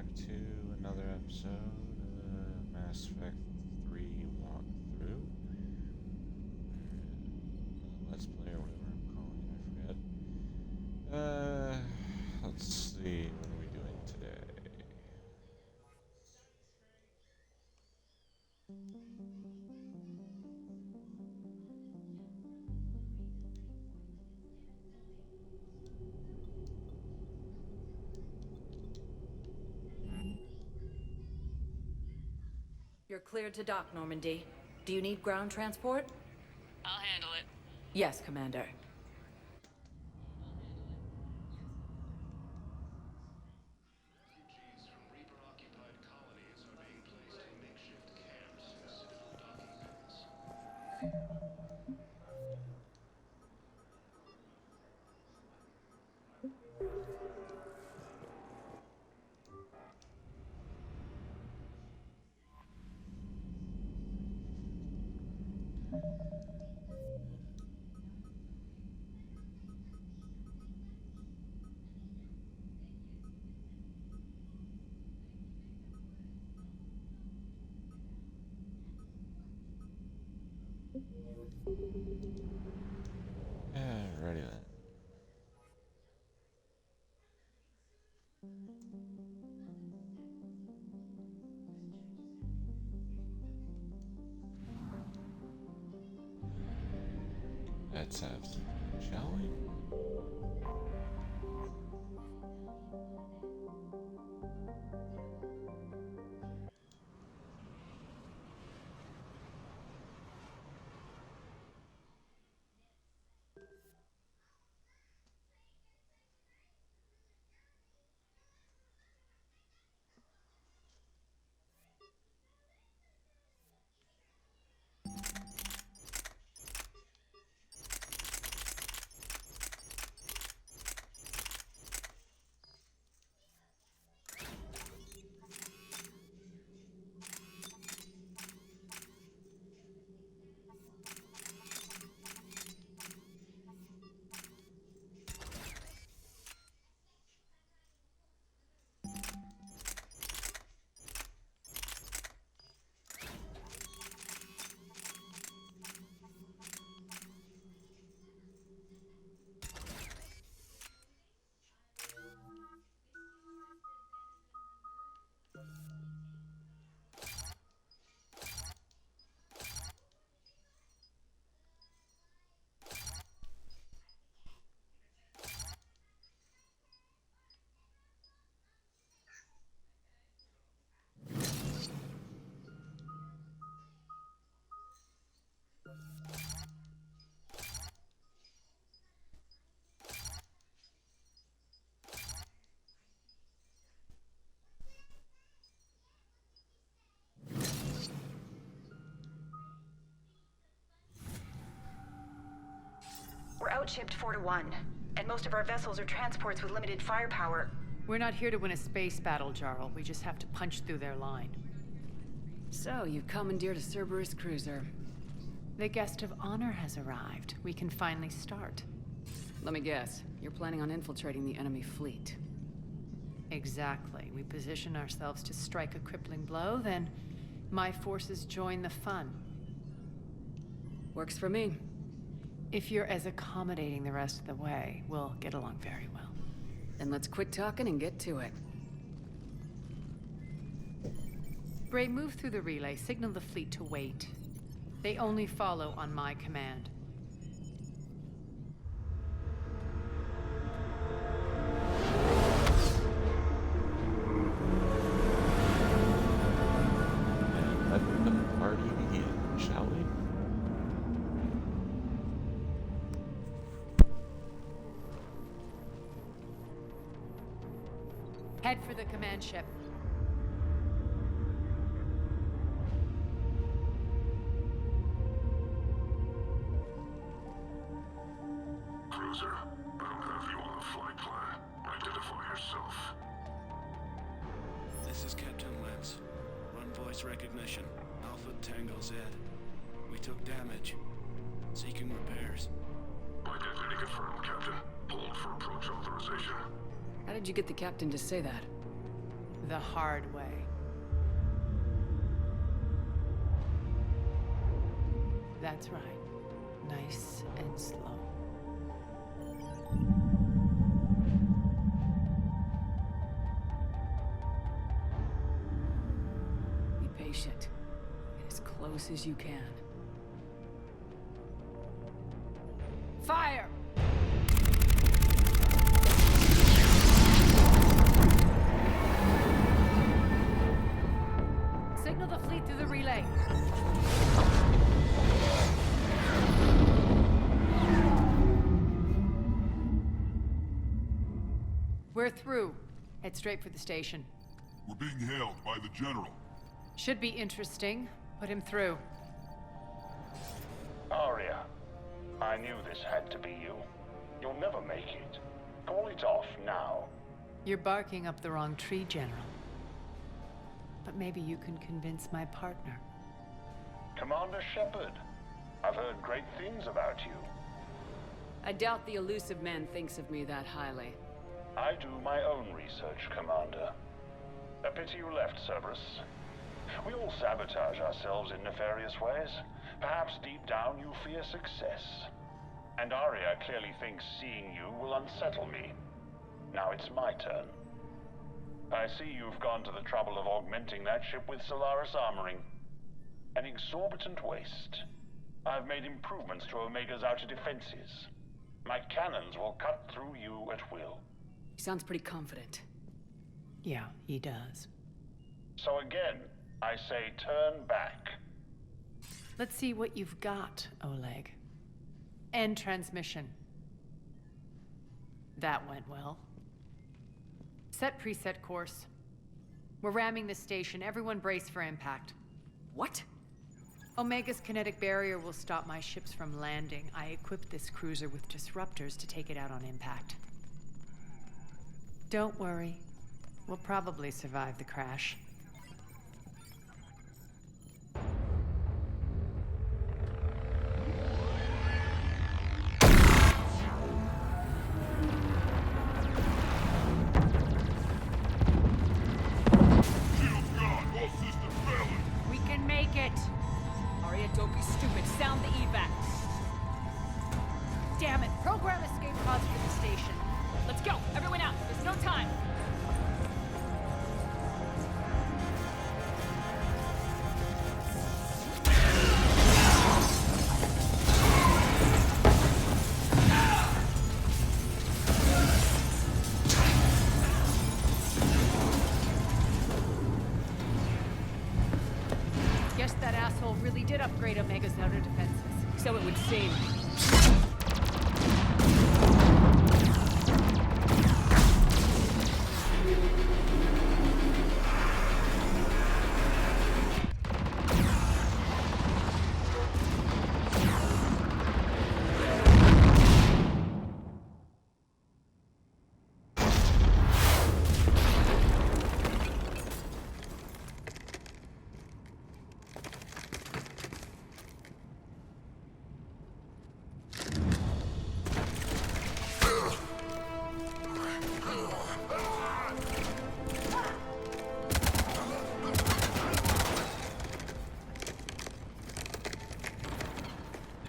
back to another episode of Mass Effect 3 walkthrough. Let's play or whatever I'm calling it, I forget. Let's see, what are we doing today? You're cleared to dock, Normandy. Do you need ground transport? I'll handle it. Yes, Commander. Refugees from Reaper-occupied colonies are being placed in makeshift camps in civil docking halls. Ready then. Let's have some fun, shall we? We're outshipped 4-1, and most of our vessels are transports with limited firepower. We're not here to win a space battle, Jarl. We just have to punch through their line. So, you've commandeered a Cerberus cruiser. The guest of honor has arrived. We can finally start. Let me guess, you're planning on infiltrating the enemy fleet. Exactly. We position ourselves to strike a crippling blow, then my forces join the fun. Works for me. If you're as accommodating the rest of the way, we'll get along very well. Then let's quit talking and get to it. Bray, move through the relay. Signal the fleet to wait. They only follow on my command. And let the party begin, shall we? Head for the command ship. Cruiser, I don't have you on the flight plan. Identify yourself. This is Captain Lentz. Run voice recognition. Alpha Tango Z. We took damage. Seeking repairs. Identity confirmed, Captain. Hold for approach authorization. How did you get the captain to say that? The hard way. That's right. Nice and slow. Be patient. Get as close as you can. Fire! Signal the fleet through the relay. We're through. Head straight for the station. We're being hailed by the General. Should be interesting. Put him through. Arya, I knew this had to be you. You'll never make it. Call it off now. You're barking up the wrong tree, General. But maybe you can convince my partner. Commander Shepard, I've heard great things about you. I doubt the elusive man thinks of me that highly. I do my own research, Commander. A pity you left, Cerberus. We all sabotage ourselves in nefarious ways. Perhaps deep down you fear success. And Arya clearly thinks seeing you will unsettle me. Now it's my turn. I see you've gone to the trouble of augmenting that ship with Solaris armoring. An exorbitant waste. I've made improvements to Omega's outer defenses. My cannons will cut through you at will. He sounds pretty confident. Yeah, he does. So again, I say turn back. Let's see what you've got, Oleg. End transmission. That went well. Set preset course. We're ramming the station. Everyone brace for impact. What? Omega's kinetic barrier will stop my ships from landing. I equipped this cruiser with disruptors to take it out on impact. Don't worry. We'll probably survive the crash. Shields gone! All systems failing! We can make it! Arya, don't be stupid. Sound the evac. Damn it! Program escape pods for the station. Let's go. Everyone out. There's no time. Guess that asshole really did upgrade Omega's outer defenses. So it would seem.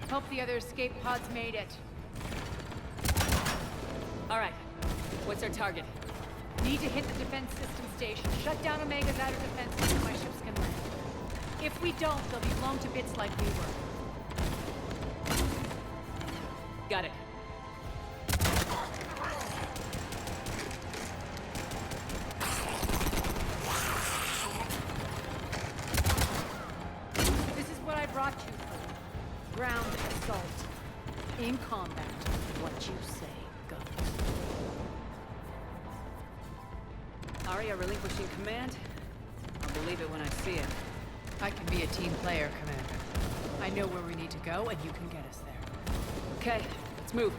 Hope the other escape pods made it. All right. What's our target? Need to hit the defense system station. Shut down Omega's outer defenses so my ships can land. If we don't, they'll be blown to bits like we were. Got it. This is what I brought you for. Ground assault. In combat, what you say goes. Arya relinquishing command? I'll believe it when I see it. I can be a team player, Commander. I know where we need to go, and you can get us there. Okay, let's move.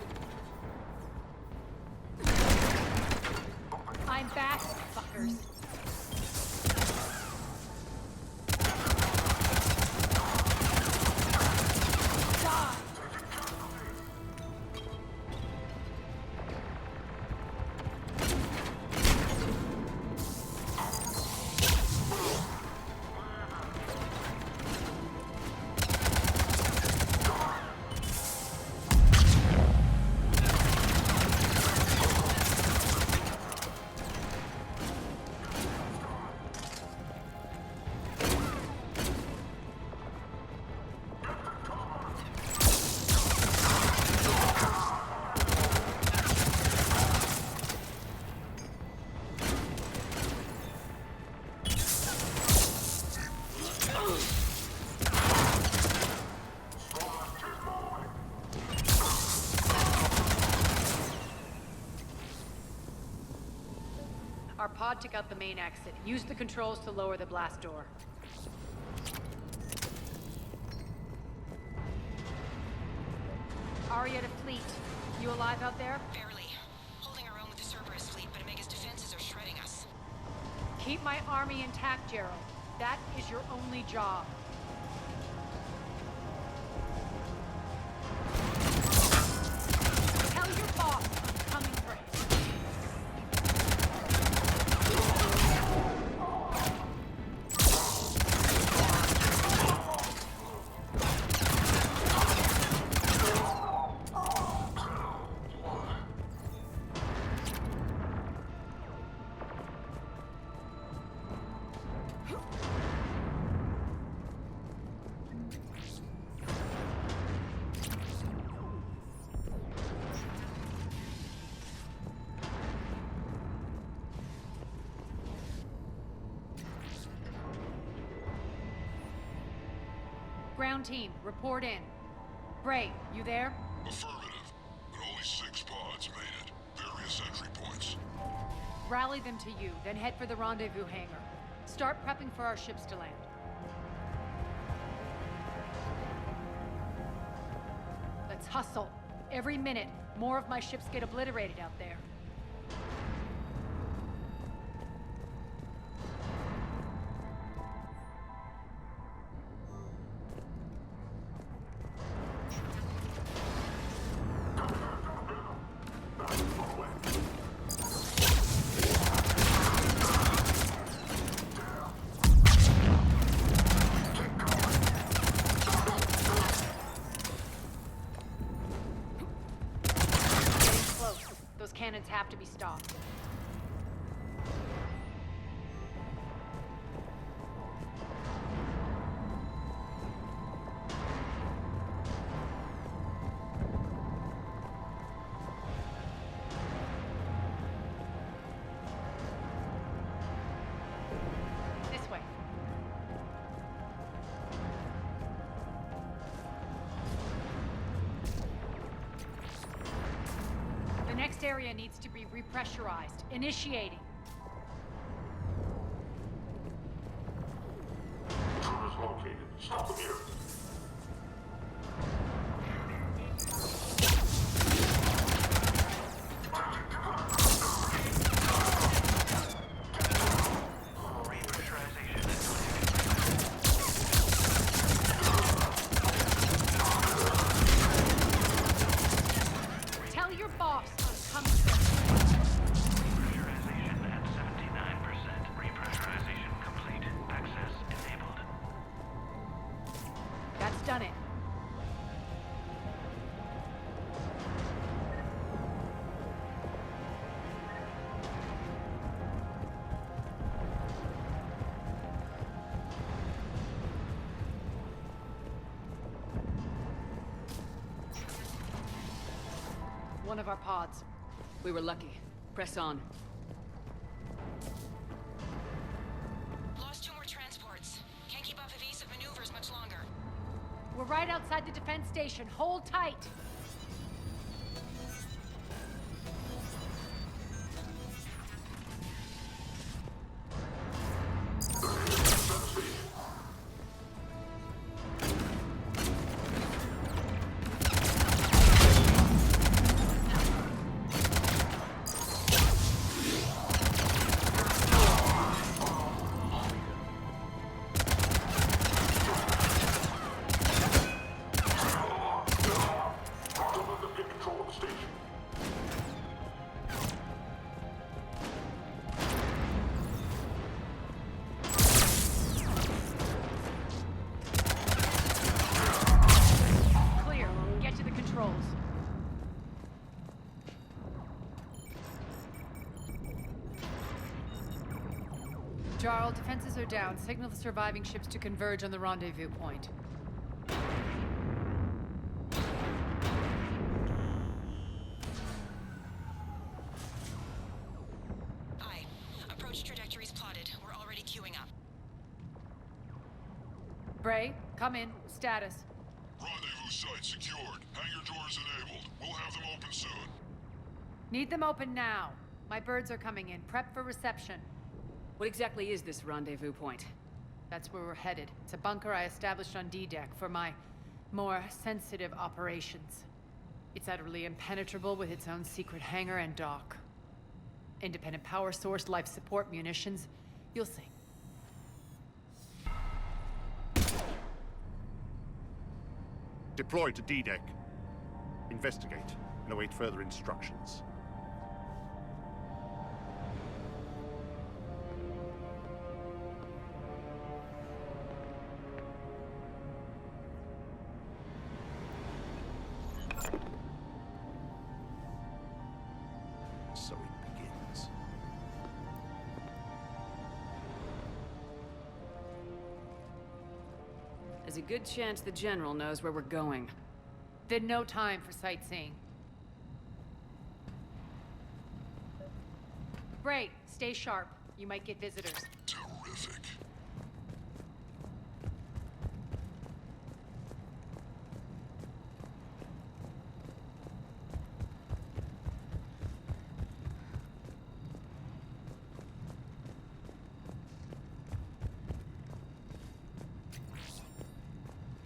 I'm back, fuckers. Die! Our pod took out the main exit. Use the controls to lower the blast door. Aria to fleet. You alive out there? Barely. Holding our own with the Cerberus fleet, but Omega's defenses are shredding us. Keep my army intact, Gerald. That is your only job. Tell your boss I'm coming for him. Ground team, report in. Bray, you there? Affirmative. But only 6 pods made it. Various entry points. Rally them to you, then head for the rendezvous hangar. Start prepping for our ships to land. Let's hustle. Every minute, more of my ships get obliterated out there. Those cannons have to be stopped. This way. The next area needs to be repressurized. Initiating. Intruders located. Stop them here. Tell your boss I'm coming for him. Pressurization at 79%. Repressurization complete. Access enabled. That's done it. One of our pods. We were lucky. Press on. Lost 2 more transports. Can't keep up evasive maneuvers much longer. We're right outside the defense station. Hold tight. Clear. Get to the controls. Jarl, defenses are down. Signal the surviving ships to converge on the rendezvous point. Aye. Approach trajectories plotted. We're already queuing up. Bray, come in. Status. Rendezvous site secured. Hangar doors enabled. We'll have them open soon. Need them open now. My birds are coming in. Prep for reception. What exactly is this rendezvous point? That's where we're headed. It's a bunker I established on D-Deck for my more sensitive operations. It's utterly impenetrable with its own secret hangar and dock. Independent power source, life support, munitions. You'll see. Deploy to D-Deck. Investigate and await further instructions. So it begins. There's a good chance the General knows where we're going. Then no time for sightseeing. Bray, stay sharp. You might get visitors. Terrific.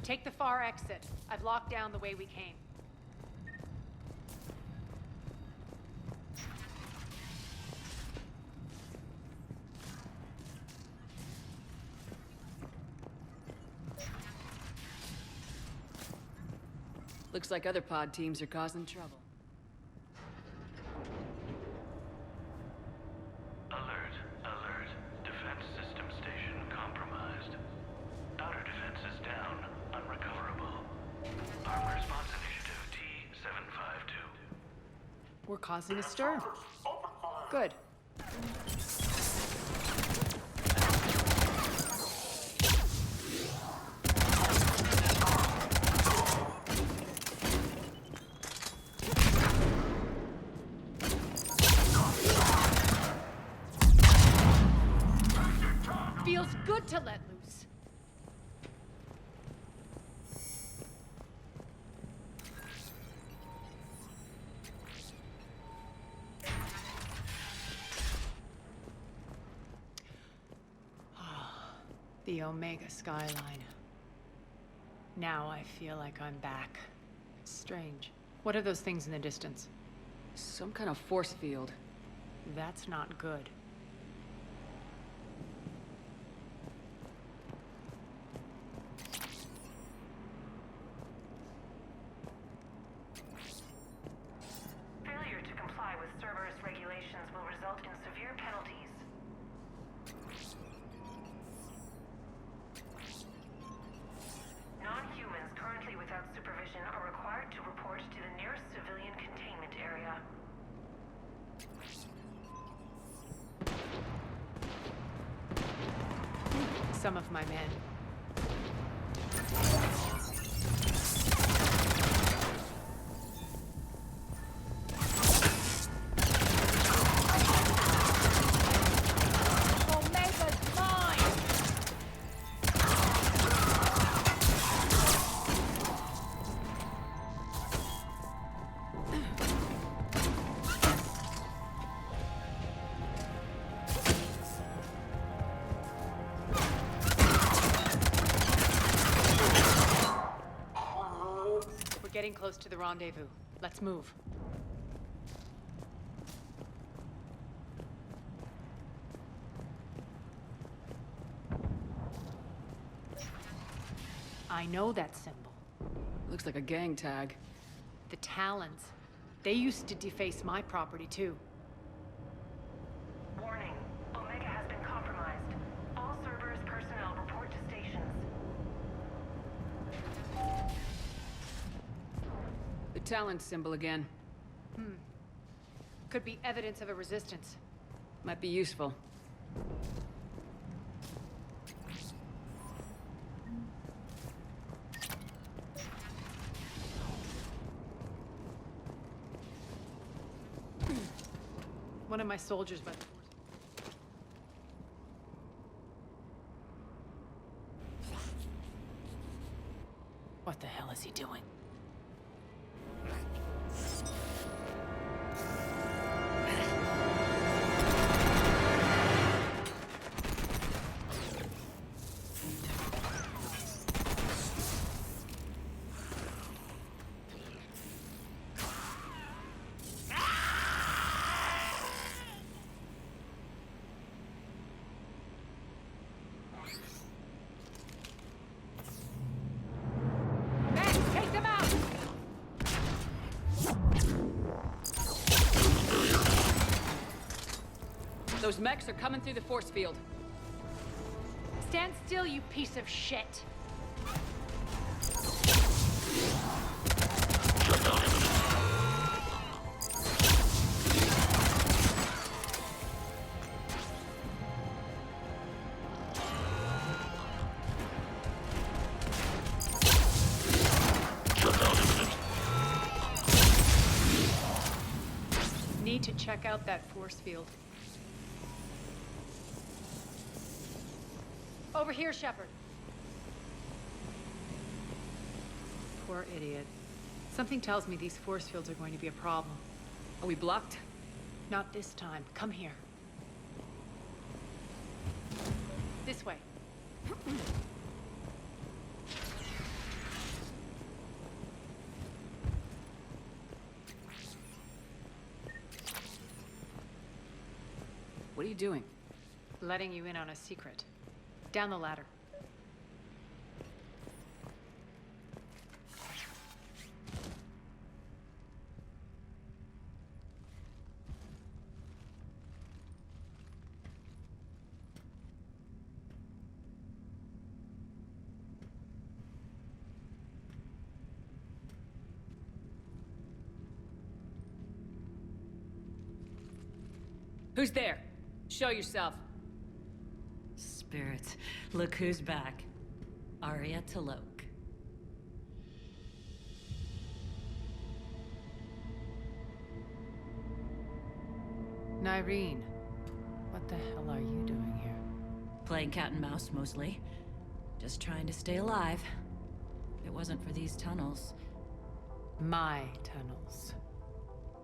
Take the far exit. I've locked down the way we came. Looks like other pod teams are causing trouble. Alert, alert. Defense system station compromised. Outer defenses down, unrecoverable. Armed response initiative T-752. We're causing a stir. Good. Feels good to let loose. The Omega skyline. Now I feel like I'm back. Strange. What are those things in the distance? Some kind of force field. That's not good. Failure to comply with Cerberus regulations will result in severe penalties. Non-humans currently without supervision are required to report to the nearest civilian containment area. Some of my men. Omega's mine! We're getting close to the rendezvous. Let's move. I know that symbol. Looks like a gang tag. The Talons. They used to deface my property, too. Warning. Omega has been compromised. All Cerberus personnel report to stations. The Talon symbol again. Could be evidence of a resistance. Might be useful. One of my soldiers by the force. What the hell is he doing? Those mechs are coming through the force field. Stand still, you piece of shit! Need to check out that force field. Over here, Shepard. Poor idiot. Something tells me these force fields are going to be a problem. Are we blocked? Not this time. Come here. This way. What are you doing? Letting you in on a secret. Down the ladder. Who's there? Show yourself. Spirits, look who's back. Arya Taloke. Nyreen, what the hell are you doing here? Playing cat and mouse, mostly. Just trying to stay alive. If it wasn't for these tunnels. My tunnels.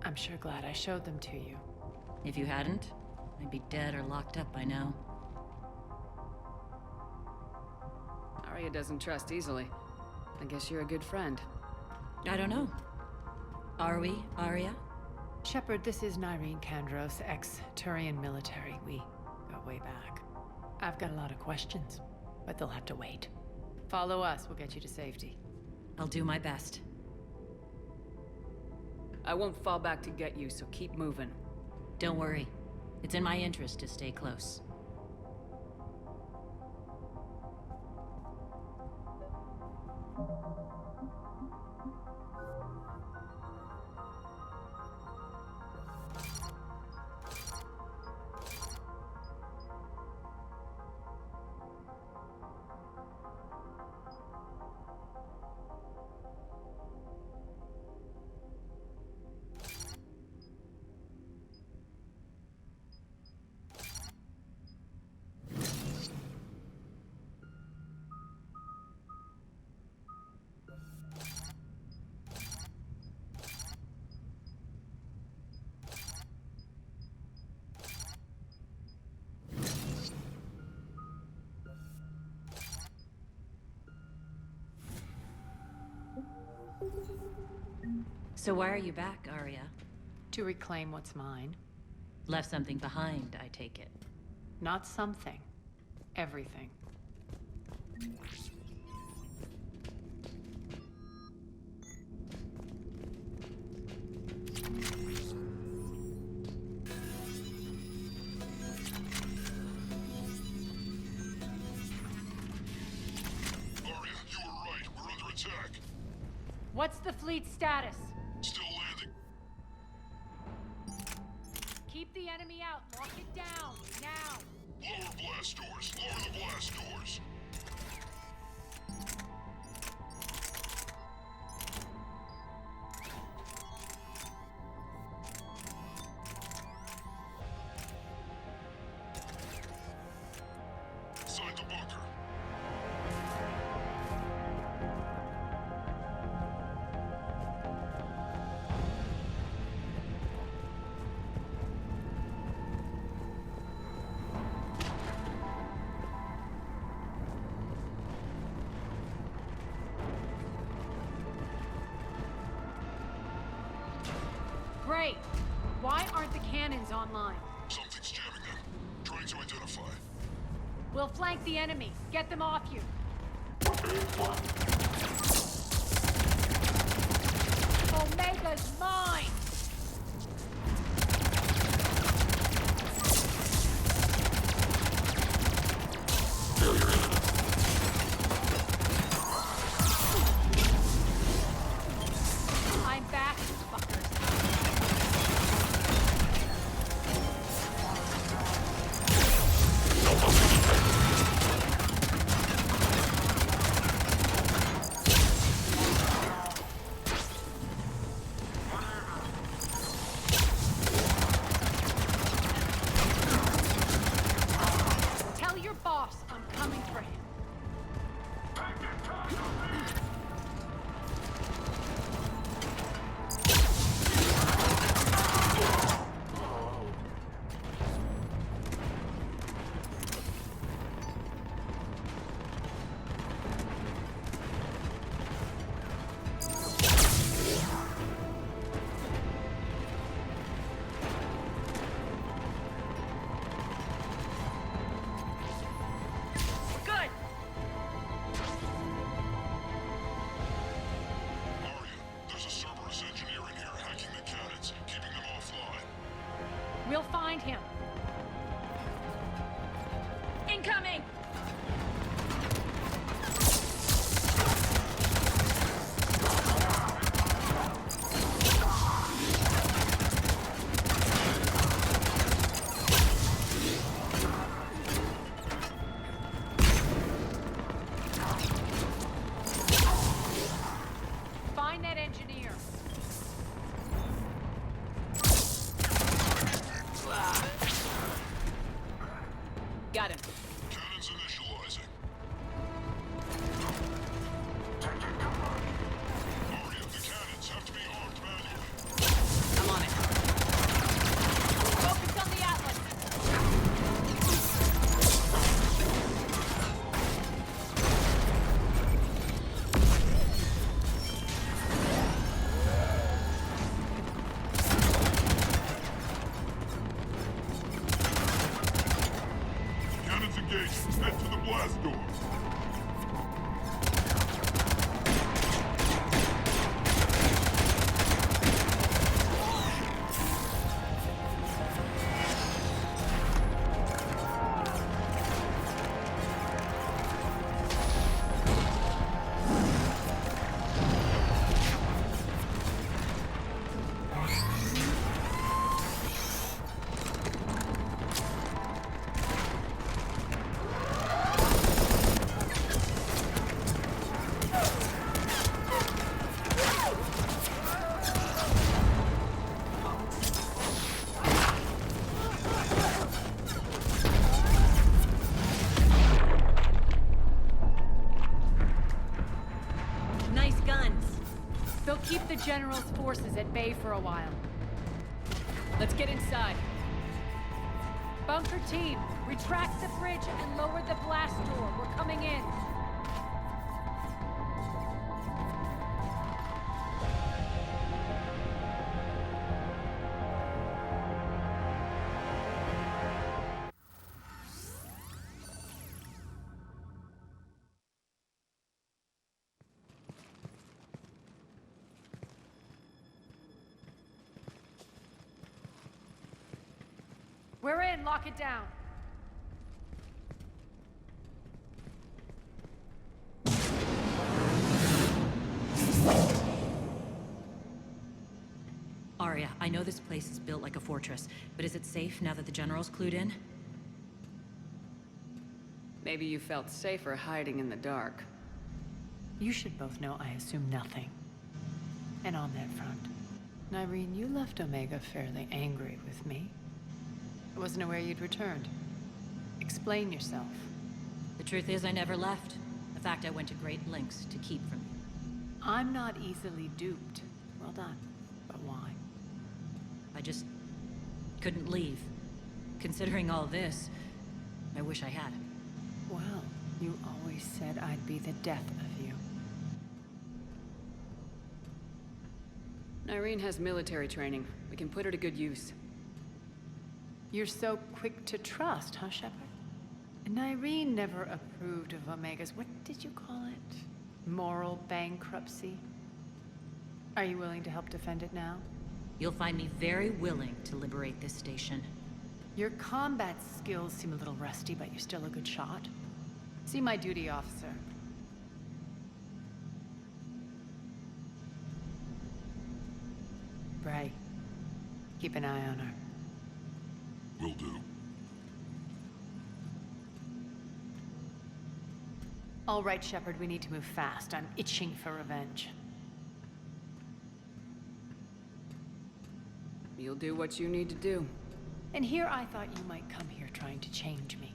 I'm sure glad I showed them to you. If you hadn't, I'd be dead or locked up by now. Arya doesn't trust easily. I guess you're a good friend. I don't know. Are we, Arya? Shepard, this is Nyreen Kandros, ex-Turian military. We go way back. I've got a lot of questions, but they'll have to wait. Follow us, we'll get you to safety. I'll do my best. I won't fall back to get you, so keep moving. Don't worry. It's in my interest to stay close. So why are you back, Arya? To reclaim what's mine. Left something behind, I take it. Not something. Everything. Arya, you were right. We're under attack. What's the fleet's status? Still landing. Keep the enemy out. Lock it down. Now. Lower blast doors. Lower the blast doors. Inside the bunker. Great. Why aren't the cannons online? Something's jamming them. Trying to identify. We'll flank the enemy. Get them off you. Omega's mine! They'll find him. Incoming! Find that engineer. Got him. Cannons initializing. Aria, the cannons have to be armed manually. I'm on it. Focus on the Atlas. Cannons engaged. Head to the blast door. Nice guns. They'll keep the General's forces at bay for a while. Let's get inside. Bunker team, retract the bridge and lower the blast door. We're coming in. We're in. Lock it down. Arya, I know this place is built like a fortress, but is it safe now that the General's clued in? Maybe you felt safer hiding in the dark. You should both know I assume nothing. And on that front, Nyreen, you left Omega fairly angry with me. I wasn't aware you'd returned. Explain yourself. The truth is, I never left. In fact, I went to great lengths to keep from you. I'm not easily duped. Well done. But why? I just couldn't leave. Considering all this, I wish I had. Well, you always said I'd be the death of you. Nyreen has military training. We can put her to good use. You're so quick to trust, huh, Shepard? Nyreen never approved of Omega's, what did you call it? Moral bankruptcy? Are you willing to help defend it now? You'll find me very willing to liberate this station. Your combat skills seem a little rusty, but you're still a good shot. See my duty officer. Bray, keep an eye on her. Will do. All right, Shepard, we need to move fast. I'm itching for revenge. You'll do what you need to do. And here I thought you might come here trying to change me.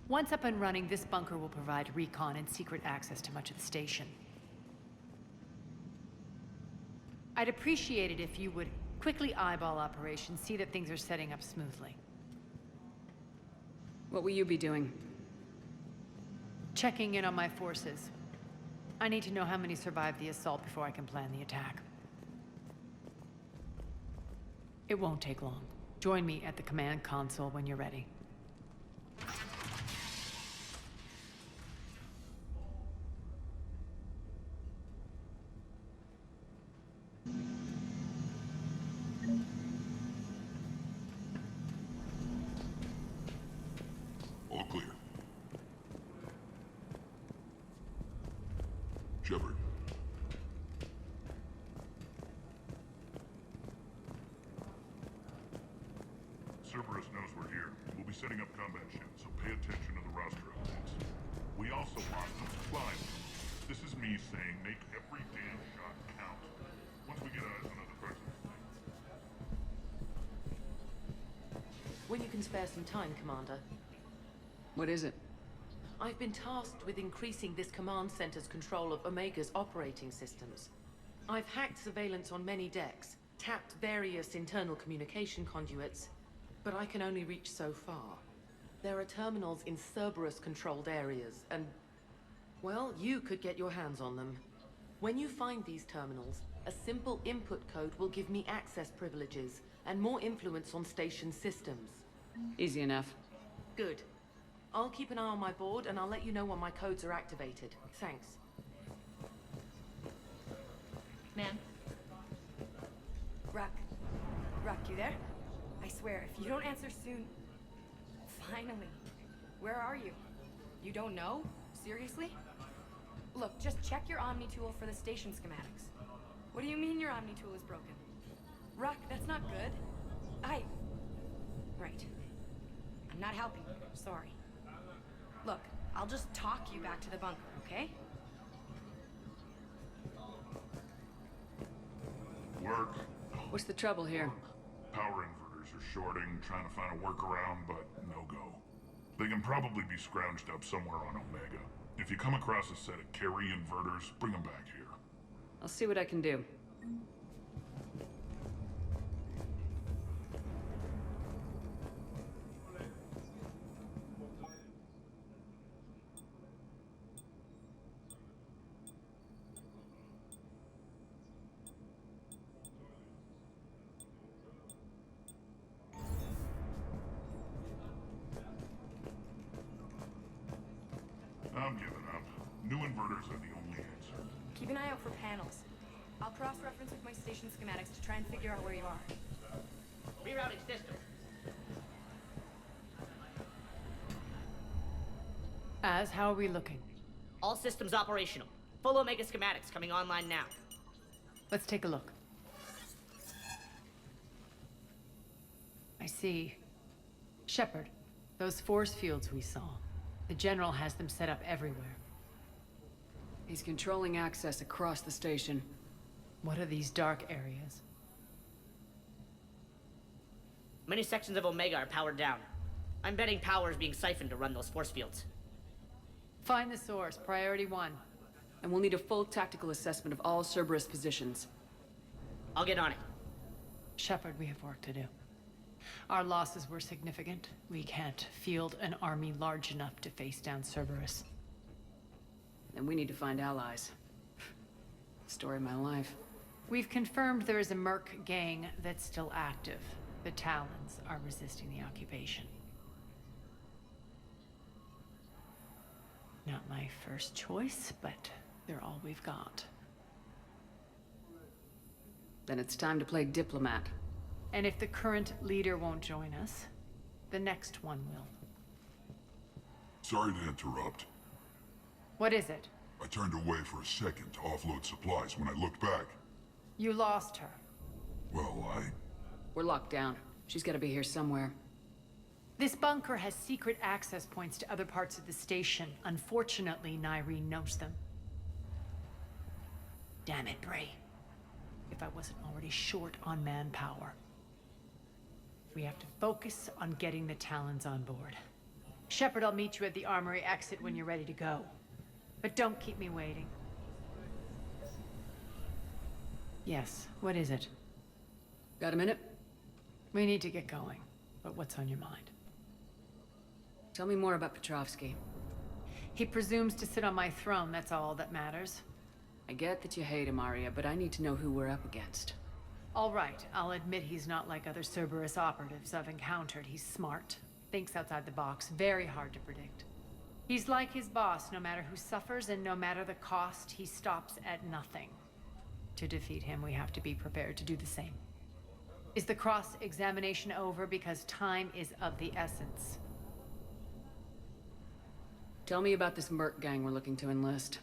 Once up and running, this bunker will provide recon and secret access to much of the station. I'd appreciate it if you would quickly eyeball operations, see that things are setting up smoothly. What will you be doing? Checking in on my forces. I need to know how many survived the assault before I can plan the attack. It won't take long. Join me at the command console when you're ready. Shepard. Cerberus knows we're here. We'll be setting up combat ships, so pay attention to the roster updates. We also lost some supplies. This is me saying make every damn shot count. Once we get eyes on other parts of the thing. When you can spare some time, Commander. What is it? I've been tasked with increasing this command center's control of Omega's operating systems. I've hacked surveillance on many decks, tapped various internal communication conduits, but I can only reach so far. There are terminals in Cerberus-controlled areas, and... well, you could get your hands on them. When you find these terminals, a simple input code will give me access privileges and more influence on station systems. Easy enough. Good. I'll keep an eye on my board, and I'll let you know when my codes are activated. Thanks. Ma'am? Ruck. Ruck, you there? I swear, if you don't answer soon... Finally. Where are you? You don't know? Seriously? Look, just check your Omni tool for the station schematics. What do you mean your Omni tool is broken? Ruck, that's not good. Right. I'm not helping you. Sorry. Look, I'll just talk you back to the bunker, okay? Work. What's the trouble here? Power inverters are shorting, trying to find a workaround, but no go. They can probably be scrounged up somewhere on Omega. If you come across a set of carry inverters, bring them back here. I'll see what I can do. I'm giving up. New inverters are the only answer. Keep an eye out for panels. I'll cross-reference with my station schematics to try and figure out where you are. Rerouting system. How are we looking? All systems operational. Full Omega schematics coming online now. Let's take a look. I see. Shepard, those force fields we saw. The General has them set up everywhere. He's controlling access across the station. What are these dark areas? Many sections of Omega are powered down. I'm betting power is being siphoned to run those force fields. Find the source, priority 1. And we'll need a full tactical assessment of all Cerberus positions. I'll get on it. Shepard, we have work to do. Our losses were significant. We can't field an army large enough to face down Cerberus. And we need to find allies. Story of my life. We've confirmed there is a merc gang that's still active. The Talons are resisting the occupation. Not my first choice, but they're all we've got. Then it's time to play diplomat. And if the current leader won't join us, the next one will. Sorry to interrupt. What is it? I turned away for a second to offload supplies. When I looked back, You lost her. well, We're locked down. She's gotta be here somewhere. This bunker has secret access points to other parts of the station. Unfortunately, Nyreen knows them. Damn it, Bray. If I wasn't already short on manpower. We have to focus on getting the Talons on board. Shepard, I'll meet you at the armory exit when you're ready to go. But don't keep me waiting. Yes, what is it? Got a minute? We need to get going. But what's on your mind? Tell me more about Petrovsky. He presumes to sit on my throne, that's all that matters. I get that you hate him, Arya, but I need to know who we're up against. All right, I'll admit he's not like other Cerberus operatives I've encountered. He's smart, thinks outside the box, very hard to predict. He's like his boss, no matter who suffers and no matter the cost, he stops at nothing. To defeat him, we have to be prepared to do the same. Is the cross-examination over? Because time is of the essence. Tell me about this merc gang we're looking to enlist.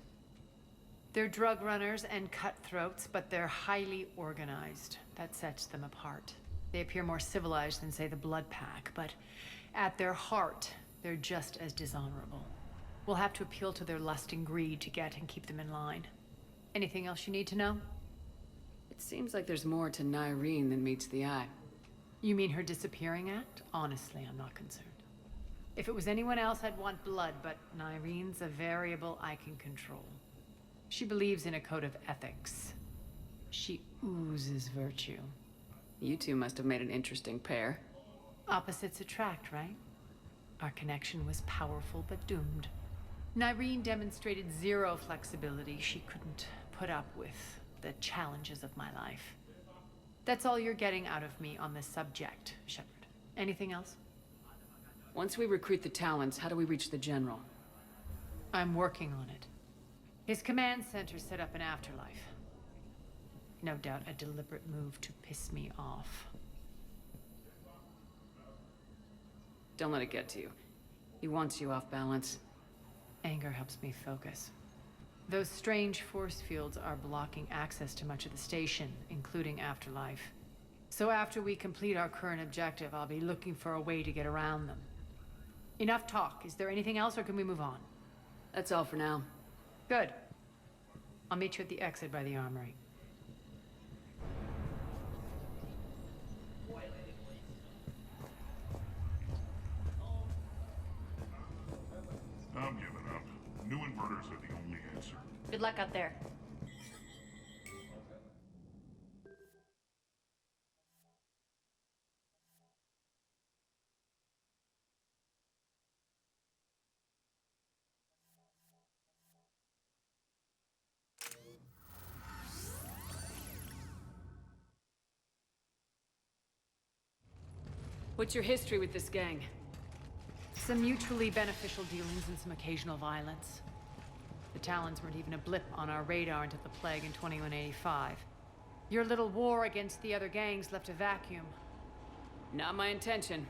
They're drug runners and cutthroats, but they're highly organized. That sets them apart. They appear more civilized than, say, the Blood Pack, but at their heart, they're just as dishonorable. We'll have to appeal to their lust and greed to get and keep them in line. Anything else you need to know? It seems like there's more to Nyreen than meets the eye. You mean her disappearing act? Honestly, I'm not concerned. If it was anyone else, I'd want blood, but Nyreen's a variable I can control. She believes in a code of ethics. She oozes virtue. You two must have made an interesting pair. Opposites attract, right? Our connection was powerful but doomed. Nyreen demonstrated zero flexibility. She couldn't put up with the challenges of my life. That's all you're getting out of me on this subject, Shepard. Anything else? Once we recruit the Talons, how do we reach the General? I'm working on it. His command center set up an afterlife. No doubt a deliberate move to piss me off. Don't let it get to you. He wants you off balance. Anger helps me focus. Those strange force fields are blocking access to much of the station, including Afterlife. So after we complete our current objective, I'll be looking for a way to get around them. Enough talk. Is there anything else, or can we move on? That's all for now. Good. I'll meet you at the exit by the armory. I'm giving up. New inverters are the only answer. Good luck out there. What's your history with this gang? Some mutually beneficial dealings and some occasional violence. The Talons weren't even a blip on our radar until the plague in 2185. Your little war against the other gangs left a vacuum. Not my intention.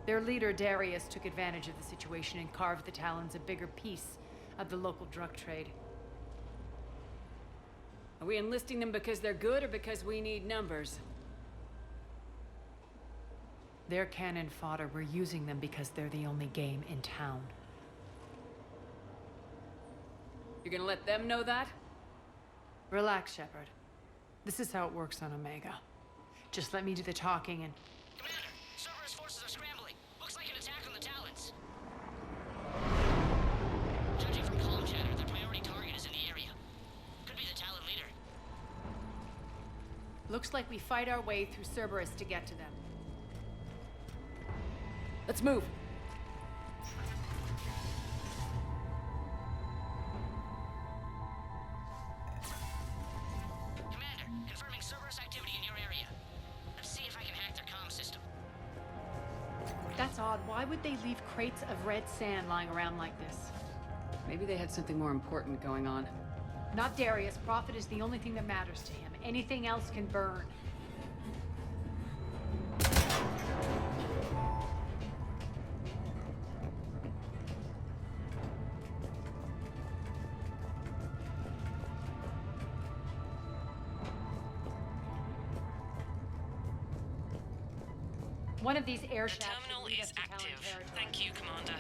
Their leader, Darius, took advantage of the situation and carved the Talons a bigger piece of the local drug trade. Are we enlisting them because they're good or because we need numbers? They're cannon fodder. We're using them because they're the only game in town. You're gonna let them know that? Relax, Shepard. This is how it works on Omega. Just let me do the talking and... Commander, Cerberus forces are scrambling. Looks like an attack on the Talons. Judging from comm chatter, their priority target is in the area. Could be the Talon leader. Looks like we fight our way through Cerberus to get to them. Let's move. Commander, confirming Cerberus activity in your area. Let's see if I can hack their comm system. That's odd. Why would they leave crates of red sand lying around like this? Maybe they had something more important going on. Not Darius. Profit is the only thing that matters to him. Anything else can burn. One of these air shafts terminal should lead us is to Talon active. territory. Thank you, Commander.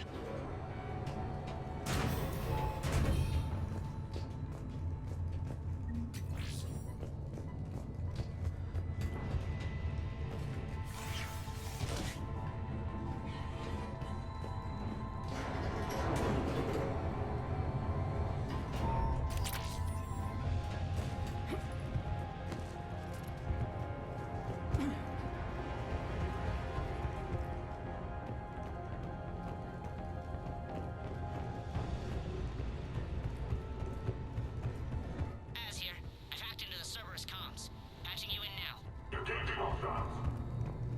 Az here. I've hacked into the Cerberus comms. Patching you in now. Detecting all shots.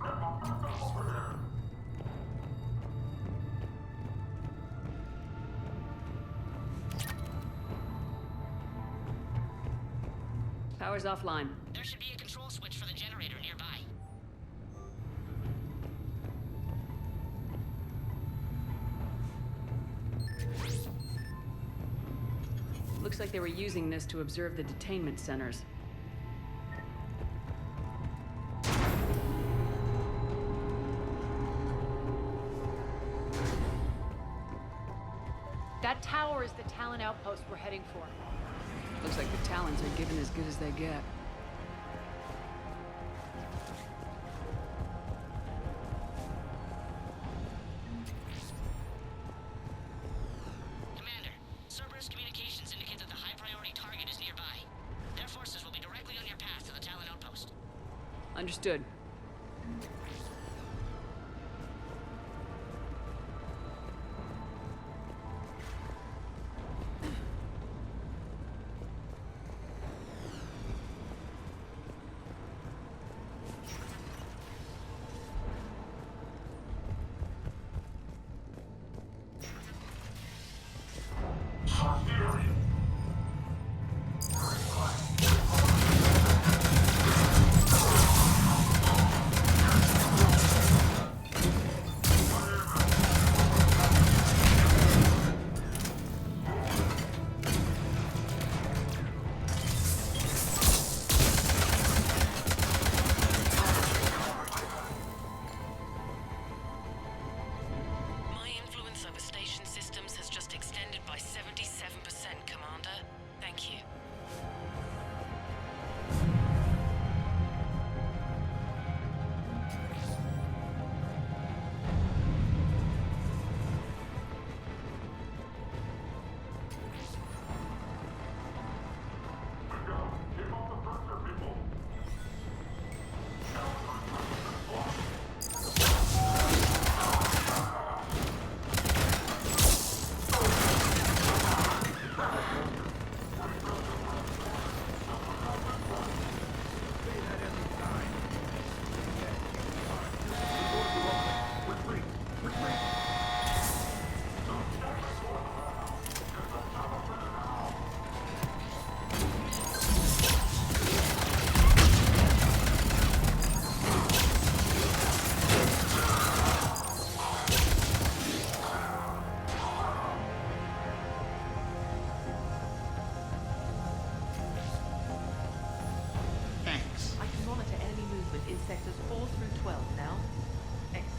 Over there. Power's offline. There should be a control switch for the generator nearby. Looks like they were using this to observe the detainment centers. That tower is the Talon outpost we're heading for. Looks like the Talons are given as good as they get. Commander, Cerberus communications indicate that the high-priority target is nearby. Their forces will be directly on your path to the Talon outpost. Understood. My influence over station systems has just extended by 77%, Commander. Thank you. Thanks. I can monitor enemy movement in sectors 4 through 12 now. Excellent.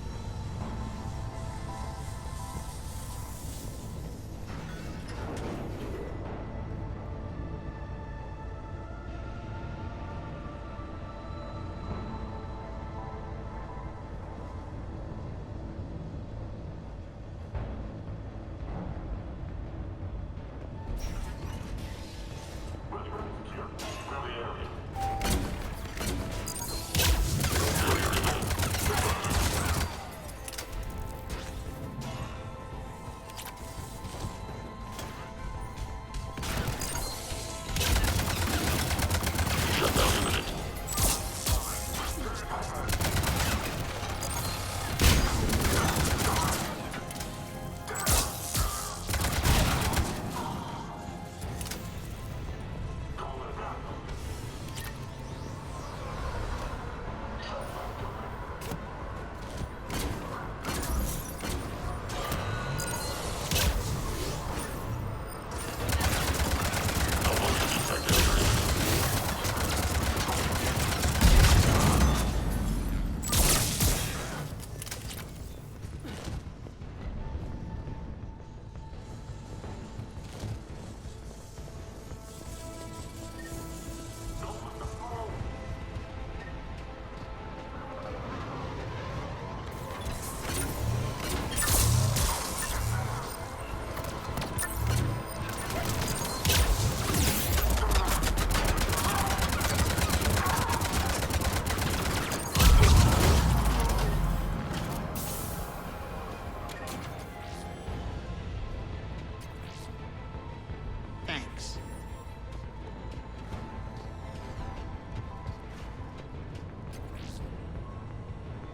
Thanks.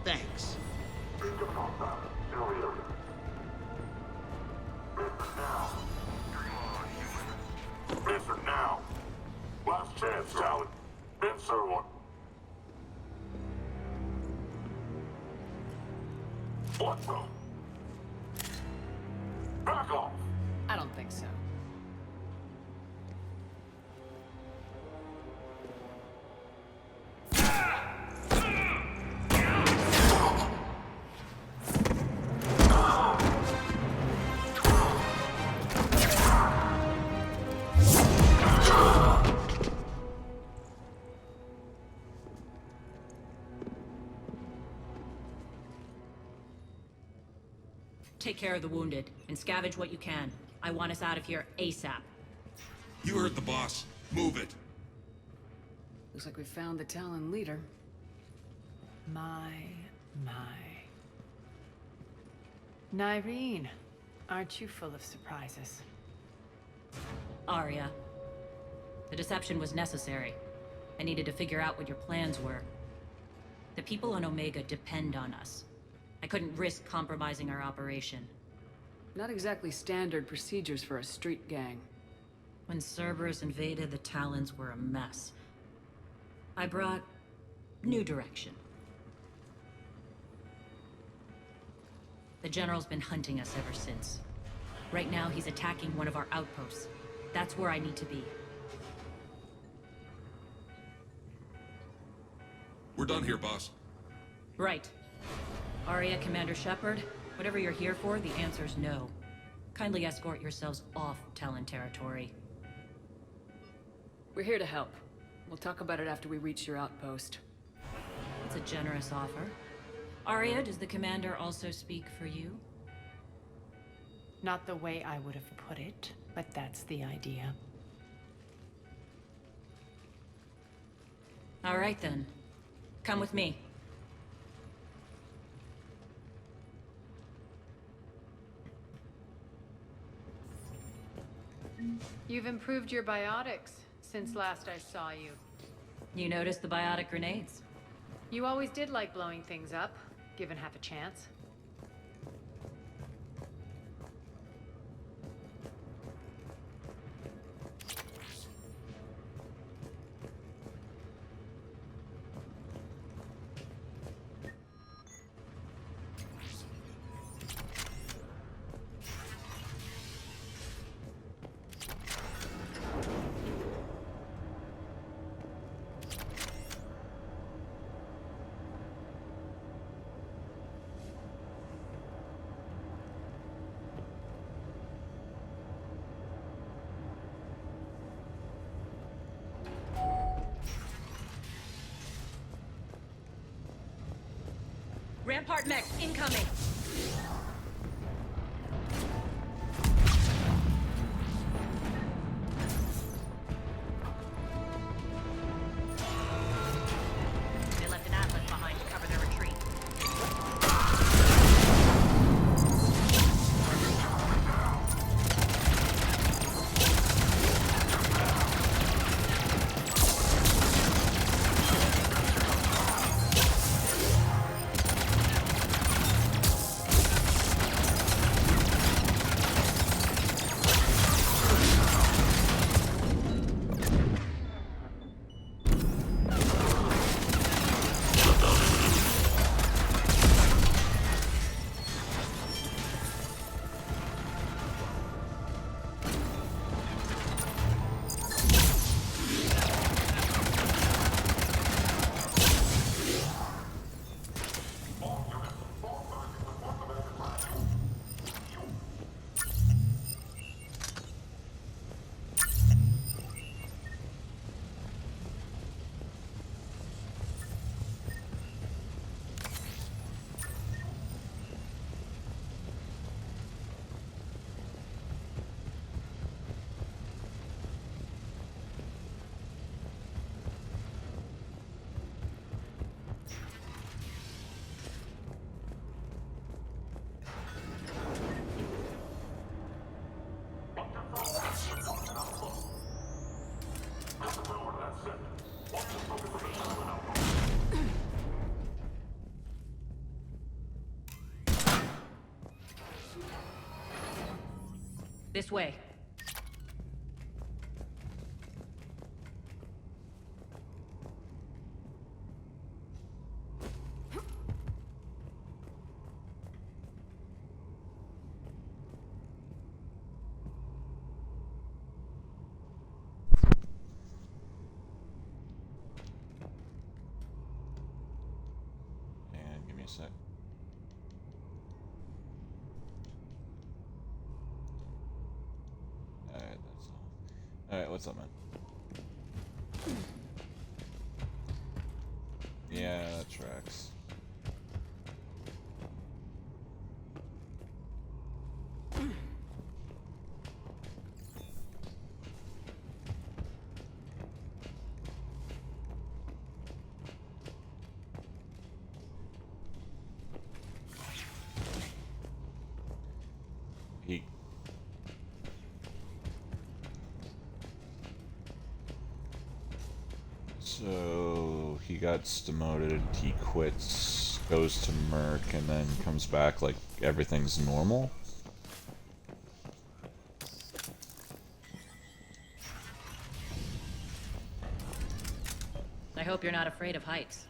Thanks. Answer now. Last chance, Talon. Answer one. What the? Back off. I don't think so. take care of the wounded, and scavenge what you can. I want us out of here ASAP. You heard the boss. Move it. Looks like we found the Talon leader. My. Nyreen, aren't you full of surprises? Arya. The deception was necessary. I needed to figure out what your plans were. The people on Omega depend on us. I couldn't risk compromising our operation. Not exactly standard procedures for a street gang. When Cerberus invaded, the Talons were a mess. I brought new direction. The General's been hunting us ever since. Right now, he's attacking one of our outposts. That's where I need to be. We're done here, boss. Right. Arya, Commander Shepard, whatever you're here for, the answer's no. Kindly escort yourselves off Talon territory. We're here to help. We'll talk about it after we reach your outpost. It's a generous offer. Arya, does the Commander also speak for you? Not the way I would have put it, but that's the idea. All right then. Come with me. You've improved your biotics since last I saw you. You noticed the biotic grenades? You always did like blowing things up, given half a chance. Rampart mech incoming! They left an atlas behind to cover their retreat. This way. And give me a sec. Alright, that's all. Alright, what's up, man? Yeah, that tracks. So he got demoted, he quits, goes to Merc, and then comes back like everything's normal. I hope you're not afraid of heights.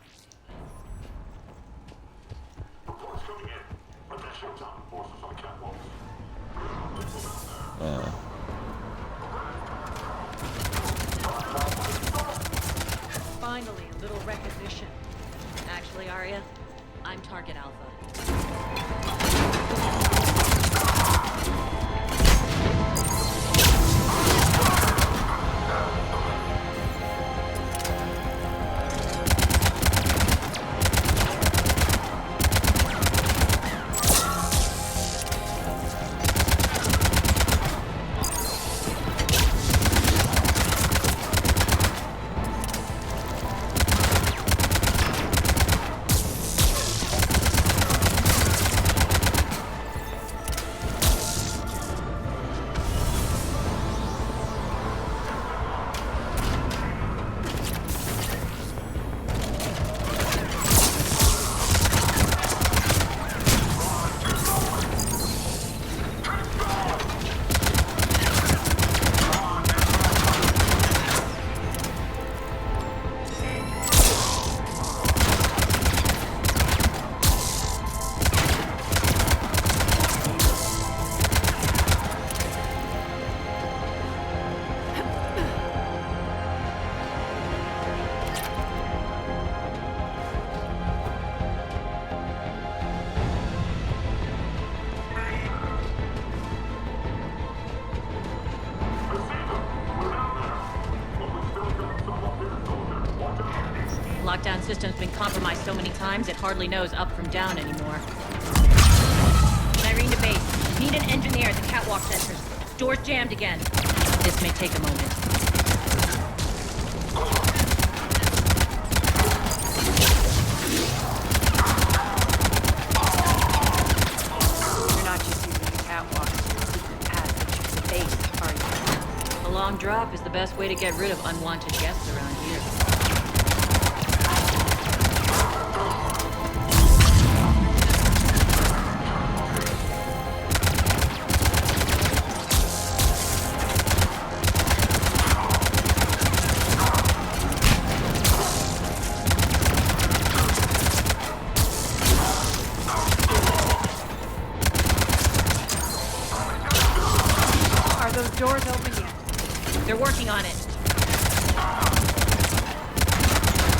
Finally, a little recognition. Actually, Arya, I'm Target Alpha. Lockdown system's been compromised so many times it hardly knows up from down anymore. Irene to base. Need an engineer at the catwalk sensors. Door's jammed again. This may take a moment. You're not just using the catwalk as your secret passage to the base, are you? A long drop is the best way to get rid of unwanted guests around here. Doors open yet? They're working on it.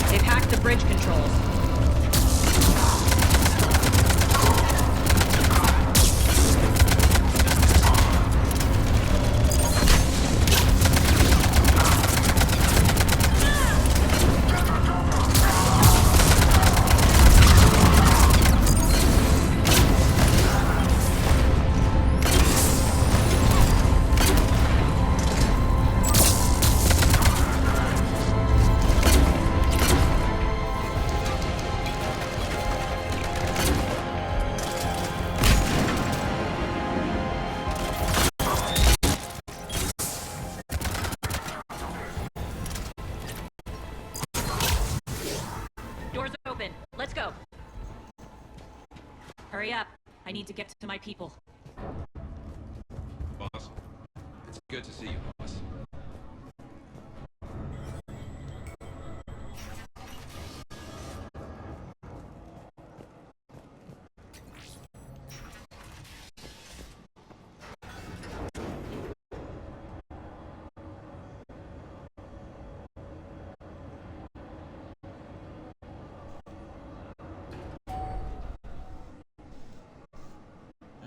They've hacked the bridge controls. Doors open. Let's go. Hurry up. I need to get to my people. Boss, it's good to see you, boss.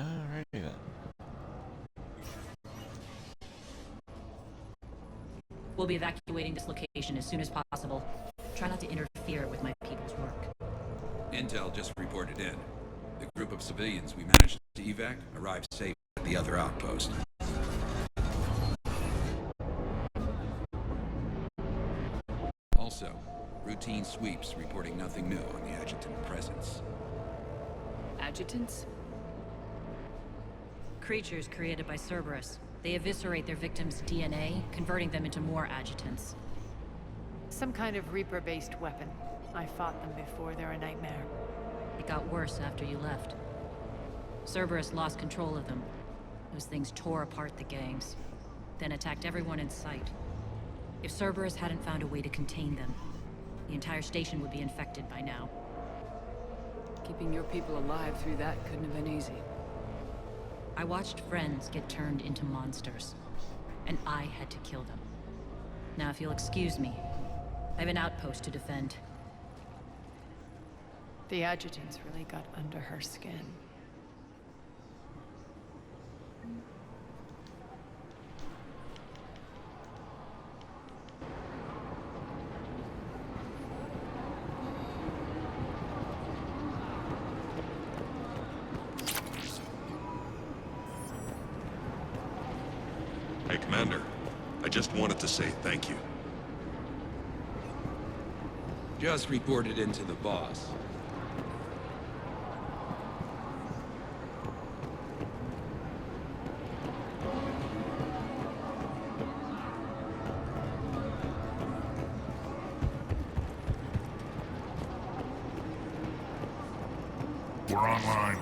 Alrighty then. We'll be evacuating this location as soon as possible. Try not to interfere with my people's work. Intel just reported in. The group of civilians we managed to evac arrived safe at the other outpost. Also, routine sweeps reporting nothing new on the adjutant presence. Adjutants? Creatures created by Cerberus. They eviscerate their victims' DNA, converting them into more adjutants. Some kind of Reaper-based weapon. I fought them before, they're a nightmare. It got worse after you left. Cerberus lost control of them. Those things tore apart the gangs, then attacked everyone in sight. If Cerberus hadn't found a way to contain them, the entire station would be infected by now. Keeping your people alive through that couldn't have been easy. I watched friends get turned into monsters, and I had to kill them. Now, if you'll excuse me, I have an outpost to defend. The adjutant's really got under her skin. Hey, Commander. I just wanted to say thank you. Just reported into the boss. We're online.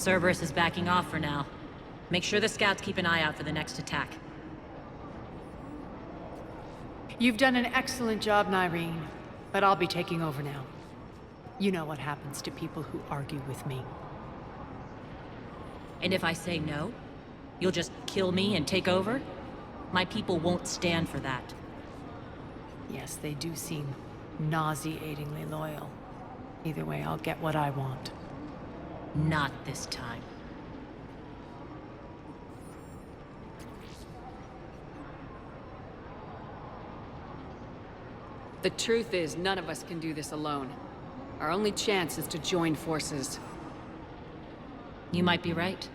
Cerberus is backing off for now. Make sure the scouts keep an eye out for the next attack. You've done an excellent job, Nyreen, but I'll be taking over now. You know what happens to people who argue with me. And if I say no, you'll just kill me and take over? My people won't stand for that. Yes, they do seem nauseatingly loyal. Either way, I'll get what I want. Not this time. The truth is, none of us can do this alone. Our only chance is to join forces. You might be right,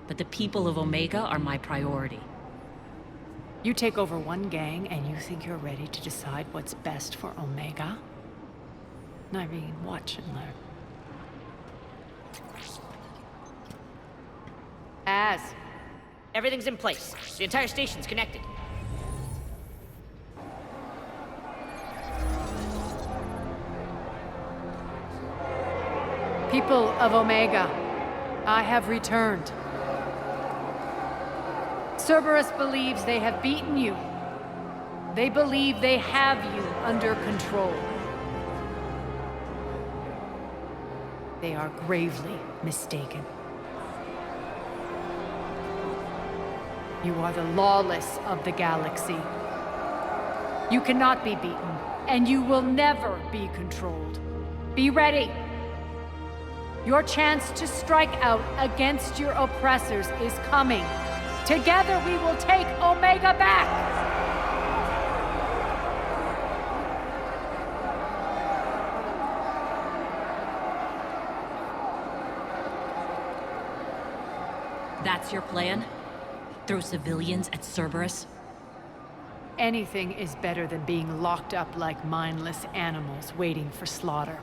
but the people of Omega are my priority. You take over one gang and you think you're ready to decide what's best for Omega? Nyreen, watch and learn. Everything's in place. The entire station's connected. People of Omega, I have returned. Cerberus believes they have beaten you. They believe they have you under control. They are gravely mistaken. You are the lawless of the galaxy. You cannot be beaten, and you will never be controlled. Be ready. Your chance to strike out against your oppressors is coming. Together we will take Omega back! That's your plan? Throw civilians at Cerberus? Anything is better than being locked up like mindless animals waiting for slaughter.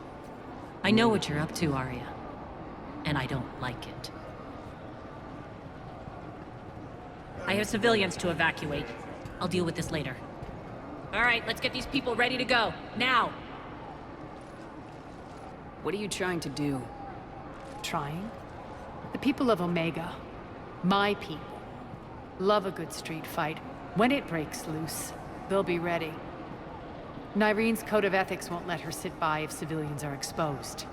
I know what you're up to, Arya. And I don't like it. I have civilians to evacuate. I'll deal with this later. All right, let's get these people ready to go. Now! What are you trying to do? Trying? The people of Omega, my people, love a good street fight. When it breaks loose, they'll be ready. Nyreen's code of ethics won't let her sit by if civilians are exposed.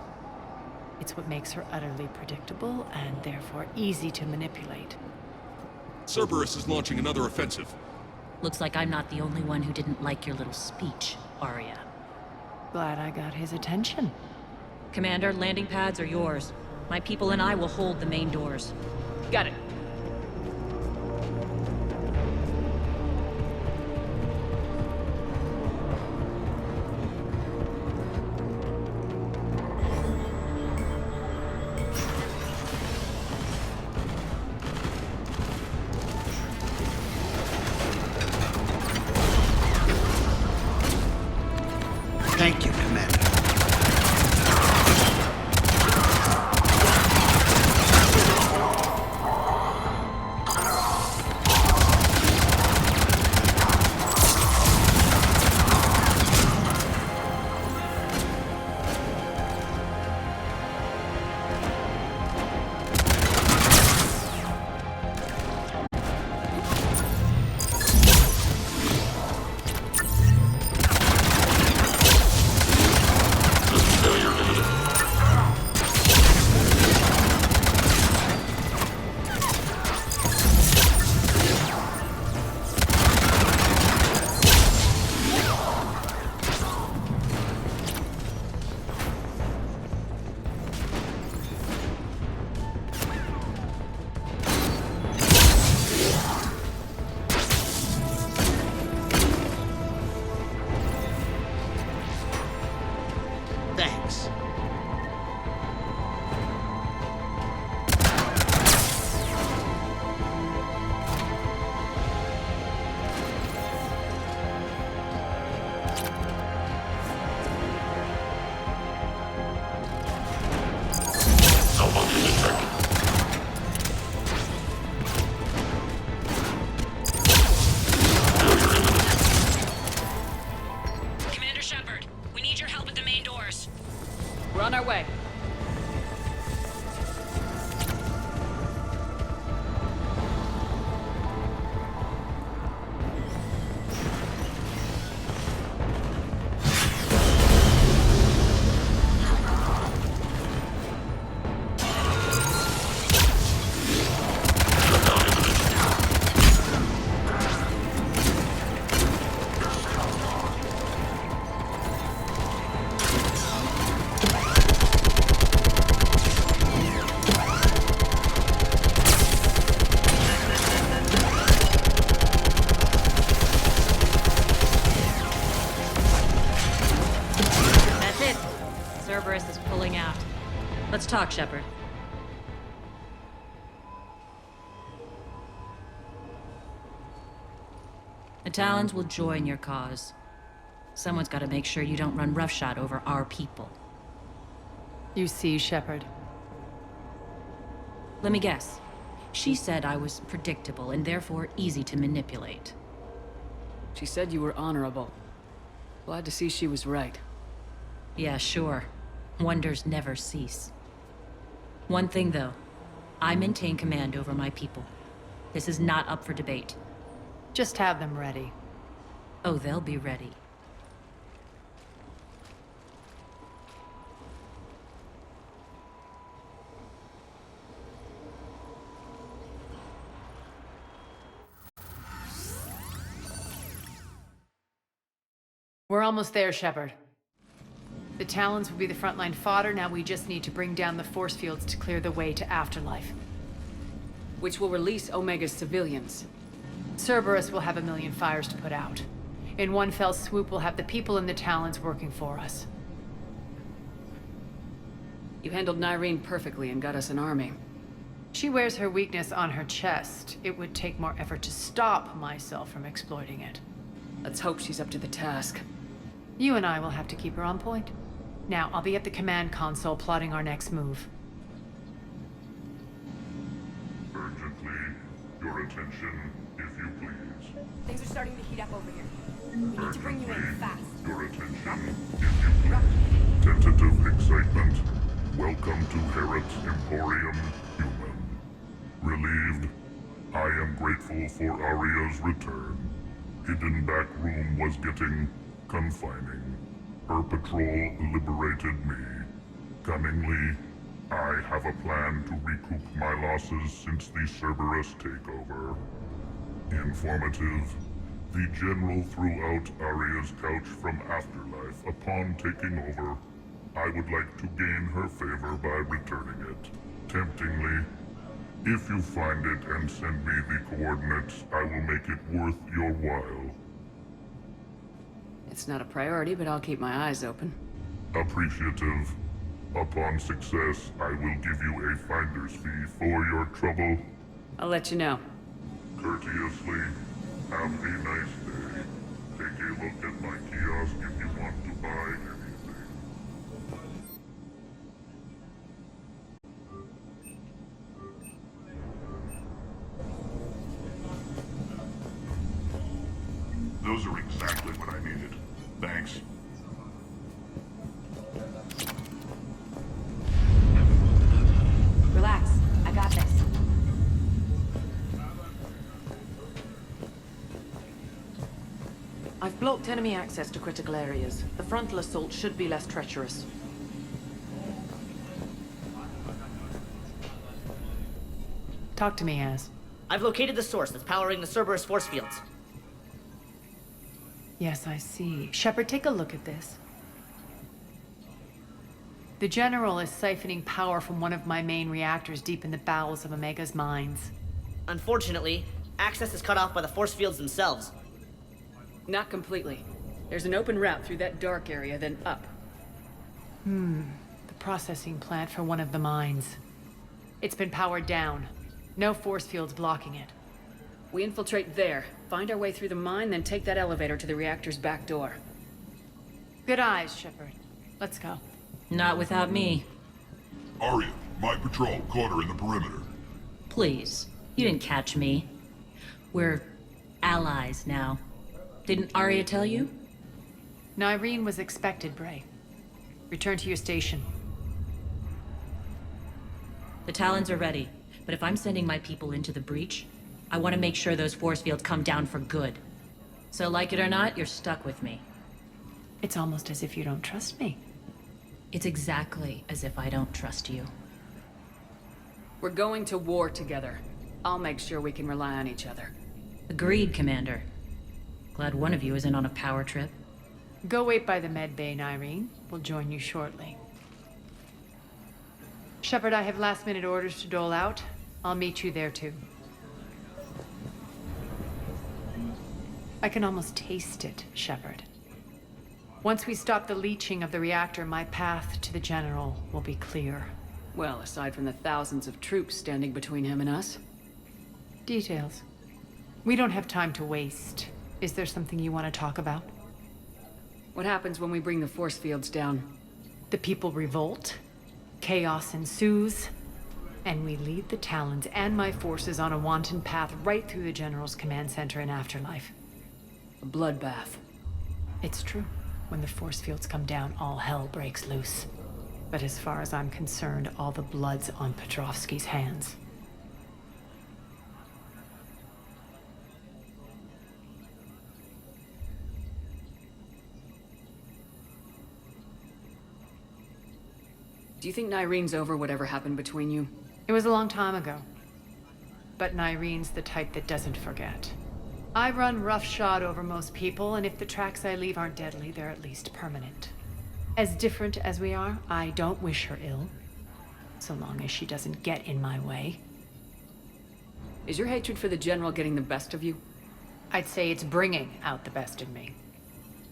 It's what makes her utterly predictable and therefore easy to manipulate. Cerberus is launching another offensive. Looks like I'm not the only one who didn't like your little speech, Arya. Glad I got his attention. Commander, landing pads are yours. My people and I will hold the main doors. Got it. We're on our way. Cerberus is pulling out. Let's talk, Shepard. The Talons will join your cause. Someone's got to make sure you don't run roughshod over our people. You see, Shepard. Let me guess. She said I was predictable and therefore easy to manipulate. She said you were honorable. Glad to see she was right. Yeah, sure. Wonders never cease. One thing, though. I maintain command over my people. This is not up for debate. Just have them ready. Oh, they'll be ready. We're almost there, Shepard. The Talons will be the frontline fodder, now we just need to bring down the force fields to clear the way to Afterlife. Which will release Omega's civilians. Cerberus will have a million fires to put out. In one fell swoop, we'll have the people in the Talons working for us. You handled Nyreen perfectly and got us an army. She wears her weakness on her chest. It would take more effort to stop myself from exploiting it. Let's hope she's up to the task. You and I will have to keep her on point. Now, I'll be at the command console plotting our next move. Urgently, your attention, if you please. Things are starting to heat up over here. We need to bring you in fast. Your attention, if you please. Tentative excitement. Welcome to Herod's Emporium, Human. Relieved, I am grateful for Aria's return. Hidden back room was getting confining. Her patrol liberated me. Cunningly, I have a plan to recoup my losses since the Cerberus takeover. Informative. The General threw out Aria's couch from Afterlife upon taking over. I would like to gain her favor by returning it. Temptingly, if you find it and send me the coordinates, I will make it worth your while. It's not a priority, but I'll keep my eyes open. Appreciative. Upon success, I will give you a finder's fee for your trouble. I'll let you know. Courteously, have a nice day. Take a look at my kiosk if you want to buy anything. Those are exactly what I needed. Thanks. Relax. I got this. I've blocked enemy access to critical areas. The frontal assault should be less treacherous. Talk to me, Az. I've located the source that's powering the Cerberus force fields. Yes, I see. Shepard, take a look at this. The General is siphoning power from one of my main reactors deep in the bowels of Omega's mines. Unfortunately, access is cut off by the force fields themselves. Not completely. There's an open route through that dark area, then up. The processing plant for one of the mines. It's been powered down. No force fields blocking it. We infiltrate there, find our way through the mine, then take that elevator to the reactor's back door. Good eyes, Shepard. Let's go. Not without me. Aria, my patrol caught her in the perimeter. Please. You didn't catch me. We're allies now. Didn't Aria tell you? Nyreen was expected, Bray. Return to your station. The Talons are ready, but if I'm sending my people into the breach, I want to make sure those force fields come down for good. So like it or not, you're stuck with me. It's almost as if you don't trust me. It's exactly as if I don't trust you. We're going to war together. I'll make sure we can rely on each other. Agreed, Commander. Glad one of you isn't on a power trip. Go wait by the med bay, Irene. We'll join you shortly. Shepard, I have last-minute orders to dole out. I'll meet you there, too. I can almost taste it, Shepard. Once we stop the leaching of the reactor, my path to the General will be clear. Well, aside from the thousands of troops standing between him and us. Details. We don't have time to waste. Is there something you want to talk about? What happens when we bring the force fields down? The people revolt, chaos ensues, and we lead the Talons and my forces on a wanton path right through the General's command center and afterlife. A bloodbath. It's true. When the force fields come down, all hell breaks loose. But as far as I'm concerned, all the blood's on Petrovsky's hands. Do you think Nyrene's over whatever happened between you? It was a long time ago. But Nyrene's the type that doesn't forget. I run roughshod over most people, and if the tracks I leave aren't deadly, they're at least permanent. As different as we are, I don't wish her ill. So long as she doesn't get in my way. Is your hatred for the General getting the best of you? I'd say it's bringing out the best in me.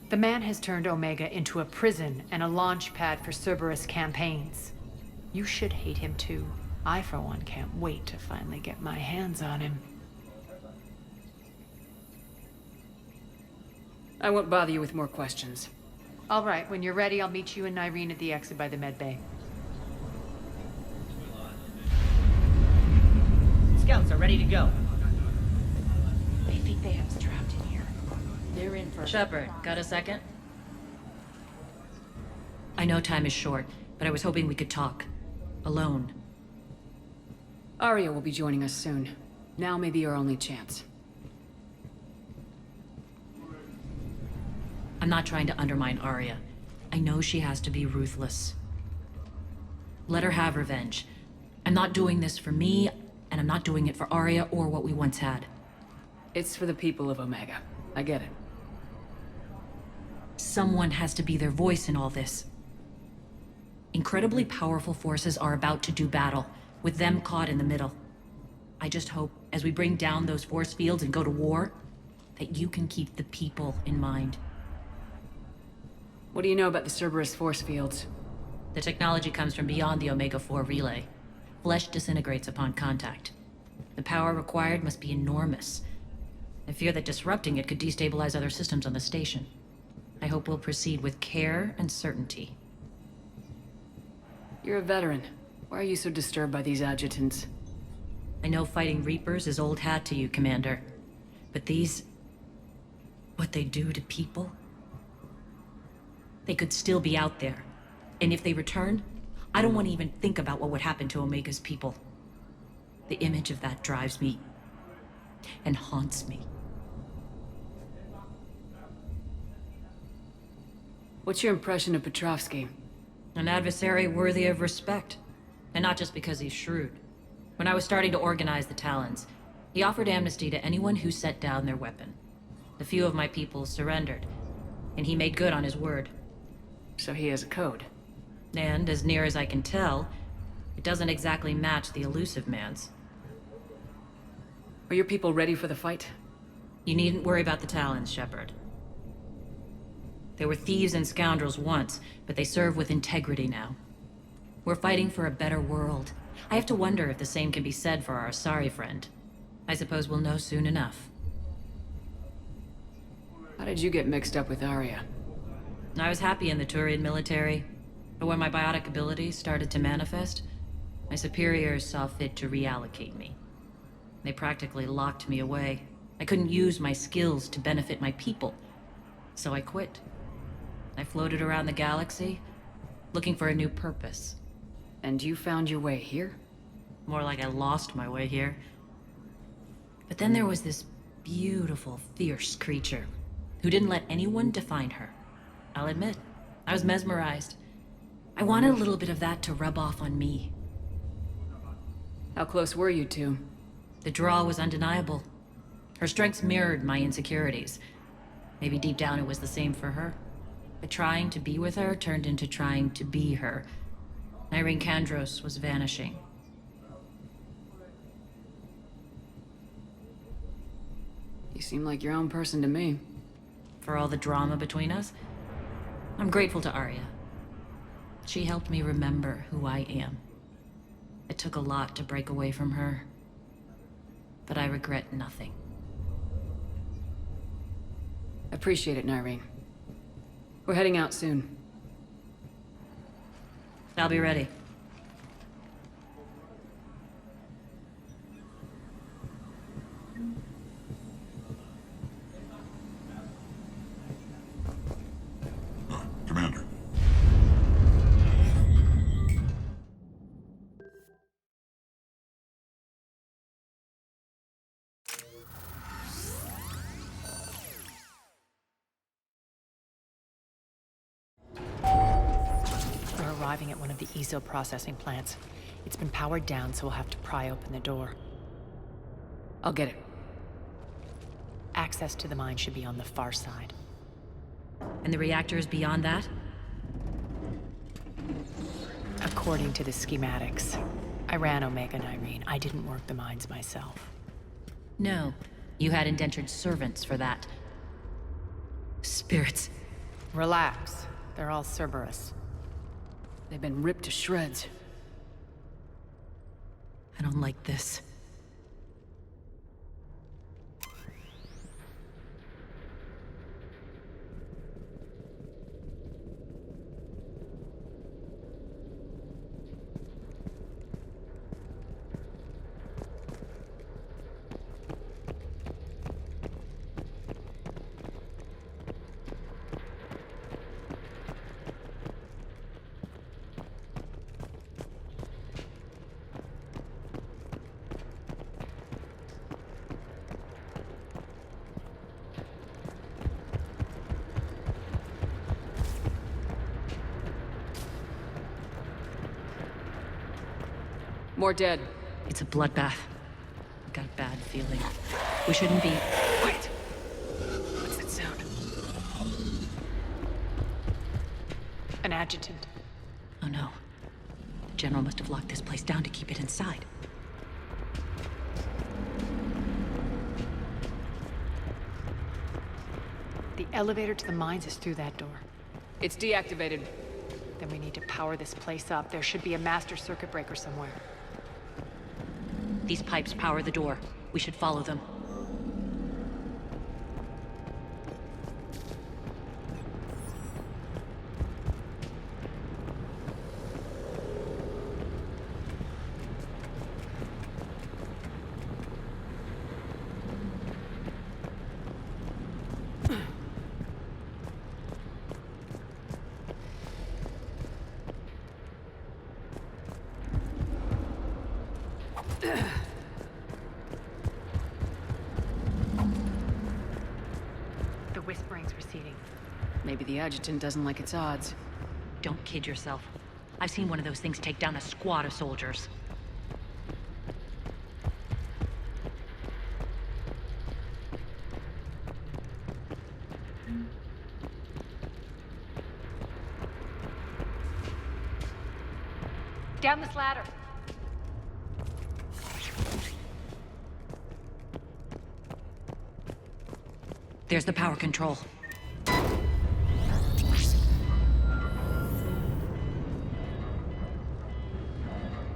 The man has turned Omega into a prison and a launch pad for Cerberus campaigns. You should hate him too. I, for one, can't wait to finally get my hands on him. I won't bother you with more questions. All right, when you're ready, I'll meet you and Irene at the exit by the med bay. Scouts are ready to go. They think they have us trapped in here. They're in for... Shepard, got a second? I know time is short, but I was hoping we could talk. Alone. Arya will be joining us soon. Now may be our only chance. I'm not trying to undermine Arya. I know she has to be ruthless. Let her have revenge. I'm not doing this for me, and I'm not doing it for Arya or what we once had. It's for the people of Omega. I get it. Someone has to be their voice in all this. Incredibly powerful forces are about to do battle, with them caught in the middle. I just hope, as we bring down those force fields and go to war, that you can keep the people in mind. What do you know about the Cerberus force fields? The technology comes from beyond the Omega-4 relay. Flesh disintegrates upon contact. The power required must be enormous. I fear that disrupting it could destabilize other systems on the station. I hope we'll proceed with care and certainty. You're a veteran. Why are you so disturbed by these adjutants? I know fighting Reapers is old hat to you, Commander. But these... what they do to people... they could still be out there. And if they return, I don't want to even think about what would happen to Omega's people. The image of that drives me... and haunts me. What's your impression of Petrovsky? An adversary worthy of respect. And not just because he's shrewd. When I was starting to organize the Talons, he offered amnesty to anyone who set down their weapon. A few of my people surrendered, and he made good on his word. So he has a code. And, as near as I can tell, it doesn't exactly match the elusive man's. Are your people ready for the fight? You needn't worry about the Talons, Shepard. They were thieves and scoundrels once, but they serve with integrity now. We're fighting for a better world. I have to wonder if the same can be said for our Asari friend. I suppose we'll know soon enough. How did you get mixed up with Arya? I was happy in the Turian military, but when my biotic abilities started to manifest, my superiors saw fit to reallocate me. They practically locked me away. I couldn't use my skills to benefit my people, so I quit. I floated around the galaxy, looking for a new purpose. And you found your way here? More like I lost my way here. But then there was this beautiful, fierce creature who didn't let anyone define her. I'll admit, I was mesmerized. I wanted a little bit of that to rub off on me. How close were you two? The draw was undeniable. Her strengths mirrored my insecurities. Maybe deep down it was the same for her. But trying to be with her turned into trying to be her. Irene Kandros was vanishing. You seem like your own person to me. For all the drama between us, I'm grateful to Arya. She helped me remember who I am. It took a lot to break away from her, but I regret nothing. Appreciate it, Irene. We're heading out soon. I'll be ready. Commander. We're arriving at one of the ESO processing plants. It's been powered down, so we'll have to pry open the door. I'll get it. Access to the mine should be on the far side. And the reactors beyond that? According to the schematics. I ran Omega and Irene. I didn't work the mines myself. No. You had indentured servants for that. Spirits. Relax. They're all Cerberus. They've been ripped to shreds. I don't like this. More dead. It's a bloodbath. I got a bad feeling. We shouldn't be... Wait! What's that sound? An adjutant. Oh no. The General must have locked this place down to keep it inside. The elevator to the mines is through that door. It's deactivated. Then we need to power this place up. There should be a master circuit breaker somewhere. These pipes power the door. We should follow them. The whispering's receding. Maybe the adjutant doesn't like its odds. Don't kid yourself. I've seen one of those things take down a squad of soldiers. Down this ladder. There's the power control.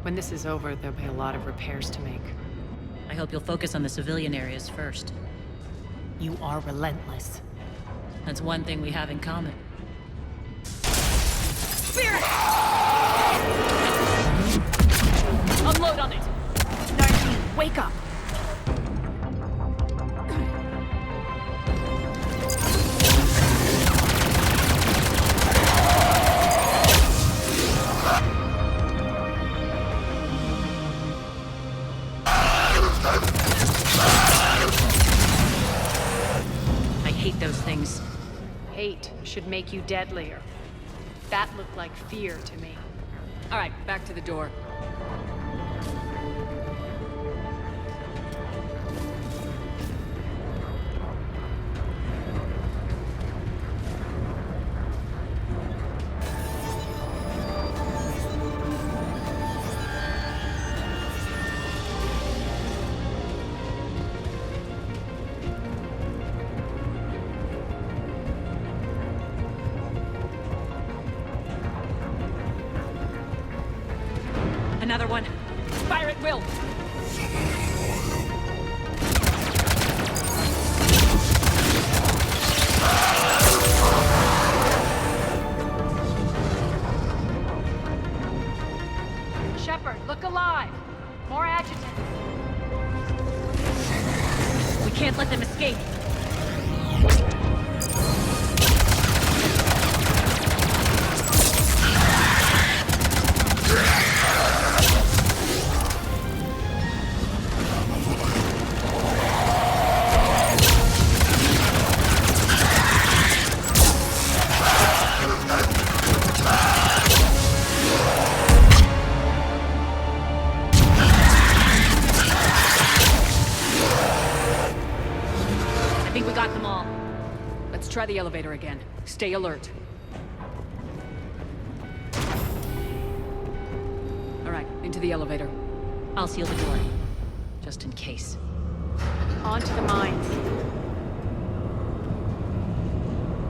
When this is over, there'll be a lot of repairs to make. I hope you'll focus on the civilian areas first. You are relentless. That's one thing we have in common. Spirit! Unload on it! Narnine, wake up! should make you deadlier. That looked like fear to me. All right, back to the door. Another one. Fire at will! Shepard, look alive! More adjutants! We can't let them escape. I think we got them all. Let's try the elevator again. Stay alert. All right, into the elevator. I'll seal the door. Just in case. On to the mines.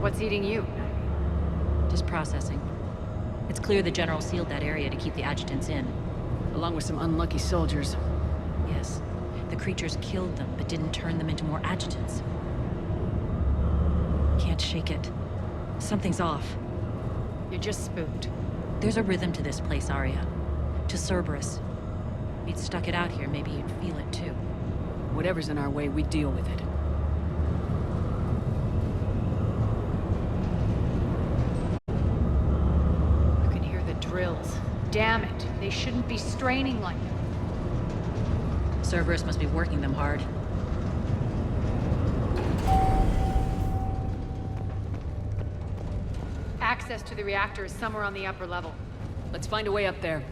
What's eating you? Just processing. It's clear the General sealed that area to keep the adjutants in. Along with some unlucky soldiers. Yes. The creatures killed them, but didn't turn them into more adjutants. Can't shake it. Something's off. You're just spooked. There's a rhythm to this place, Arya. To Cerberus. If you'd stuck it out here, maybe you'd feel it too. Whatever's in our way, we deal with it. You can hear the drills. Damn it. They shouldn't be straining like that. Cerberus must be working them hard. Access to the reactor is somewhere on the upper level. Let's find a way up there.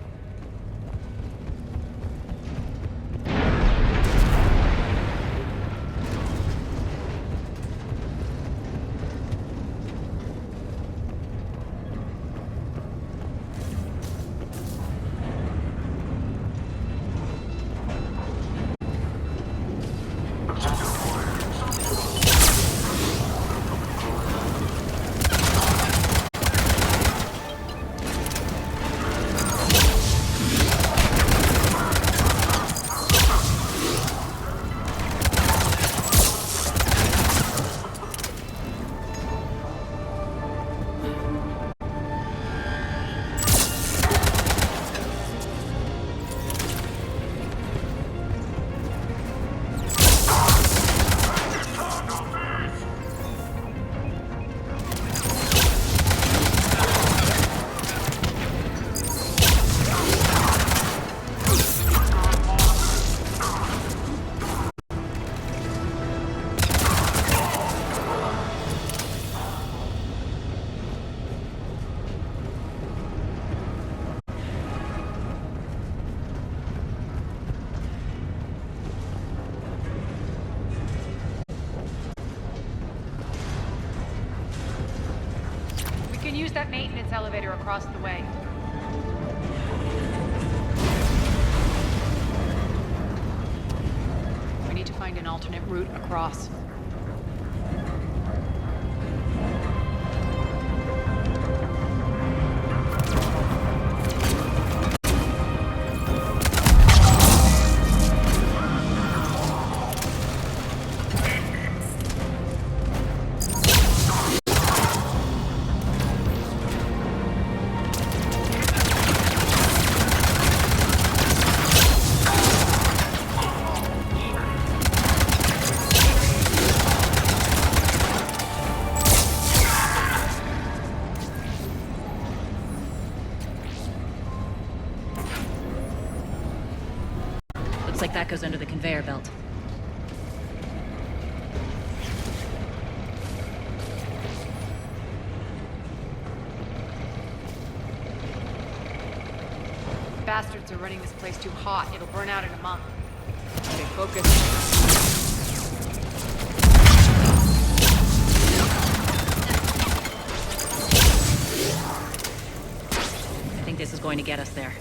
We can use that maintenance elevator across the way. We need to find an alternate route across. Looks like that goes under the conveyor belt. bastards are running this place too hot. It'll burn out in a month. Stay focused. I think this is going to get us there.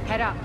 Head up.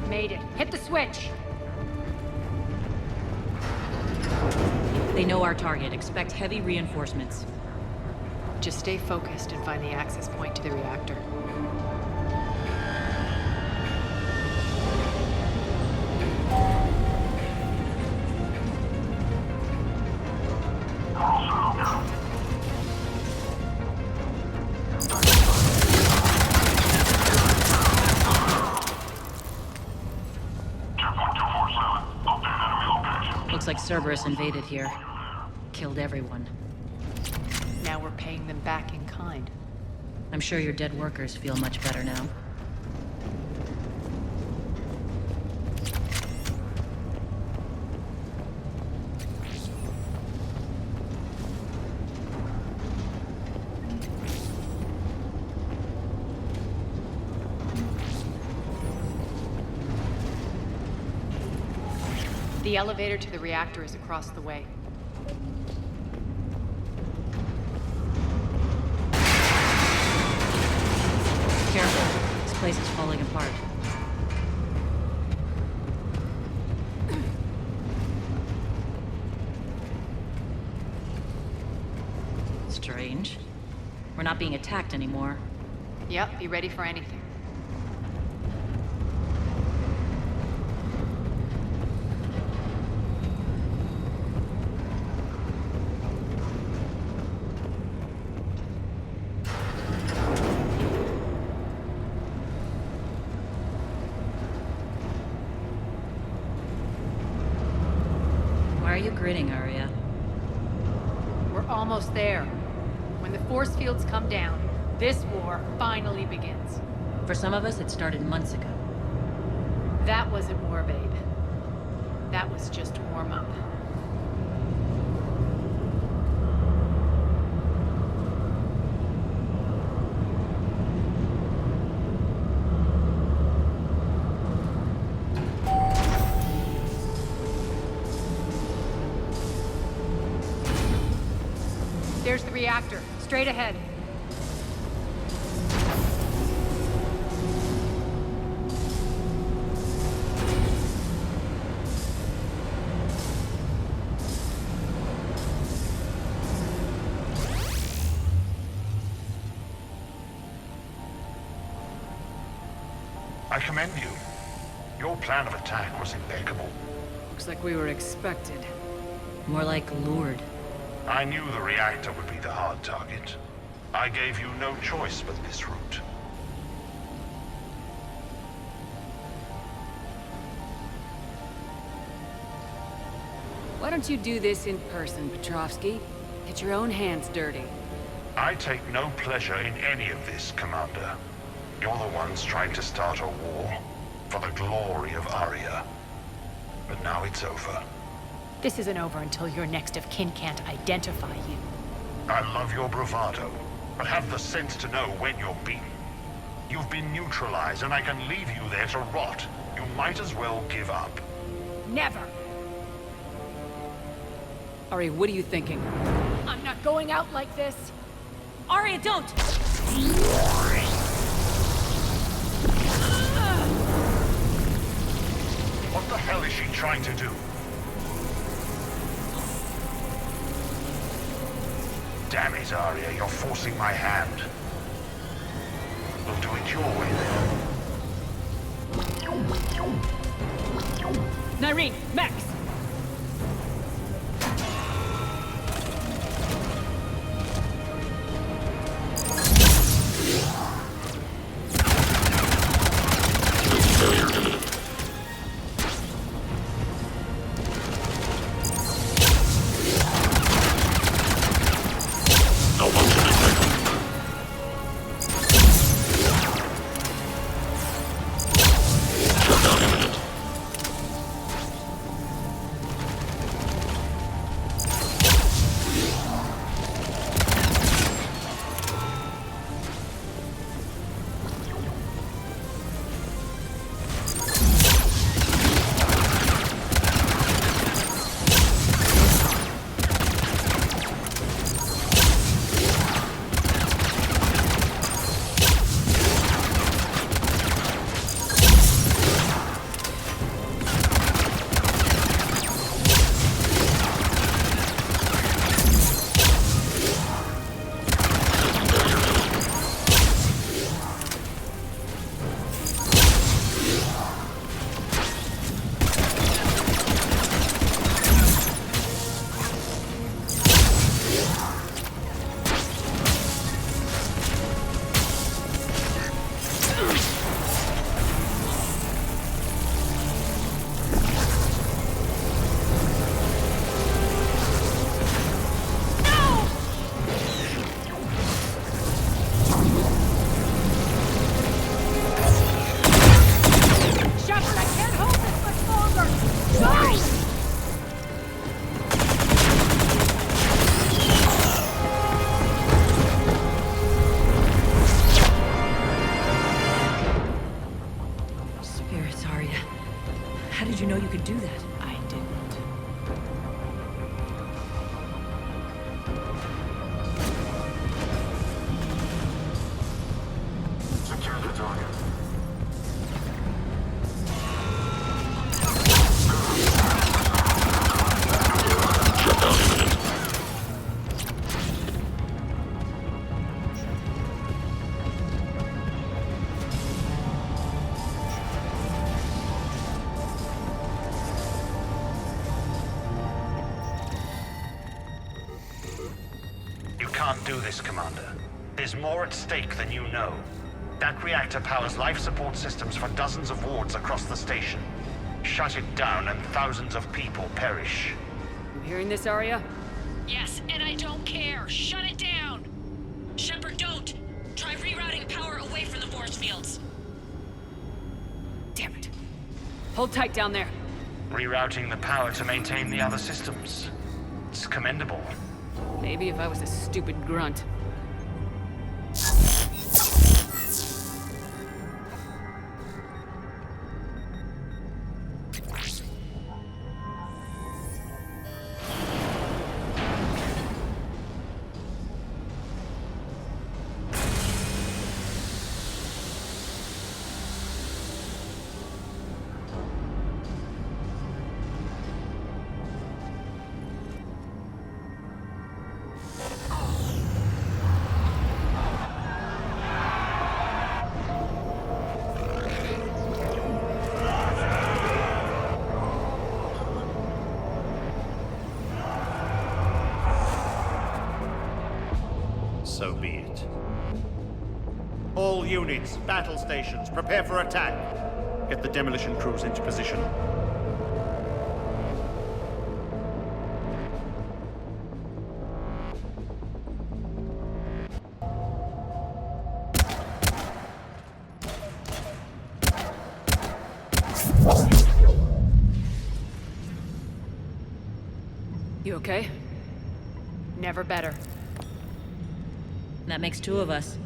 Made it. Hit the switch! They know our target. Expect heavy reinforcements. Just stay focused and find the access point to the reactor. Looks like Cerberus invaded here. Killed everyone. Now we're paying them back in kind. I'm sure your dead workers feel much better now. The elevator to the reactor is across the way. Careful. This place is falling apart. Strange. We're not being attacked anymore. Yep, be ready for anything. Why are you grinning, Arya? We're almost there. When the force fields come down, this war finally begins. For some of us, it started months ago. That wasn't war, babe. That was just warm-up. There's the reactor, straight ahead. I commend you. Your plan of attack was impeccable. Looks like we were expected. More like lured. I knew the reactor would be the hard target. I gave you no choice but this route. Why don't you do this in person, Petrovsky? Get your own hands dirty. I take no pleasure in any of this, Commander. You're the ones trying to start a war for the glory of Aria. But now it's over. This isn't over until your next of kin can't identify you. I love your bravado, but have the sense to know when you're beaten. You've been neutralized, and I can leave you there to rot. You might as well give up. Never! Ari, what are you thinking? I'm not going out like this! Arya, don't! What the hell is she trying to do? Damn it, Arya, you're forcing my hand. We'll do it your way then. Nyreen, Max! How did you know you could do that? I didn't. Secure the target. Shutdown imminent. You can't do this, Commander. There's more at stake than you know. That reactor powers life support systems for dozens of wards across the station. Shut it down and thousands of people perish. You hearing this, Arya? Yes, and I don't care. Shut it down! Shepard, don't! Try rerouting power away from the force fields. Damn it. Hold tight down there. Rerouting the power to maintain the other systems. It's commendable. Maybe if I was a stupid grunt. So be it. All units, battle stations, prepare for attack. Get the demolition crews into position. You okay? Never better. That makes two of us.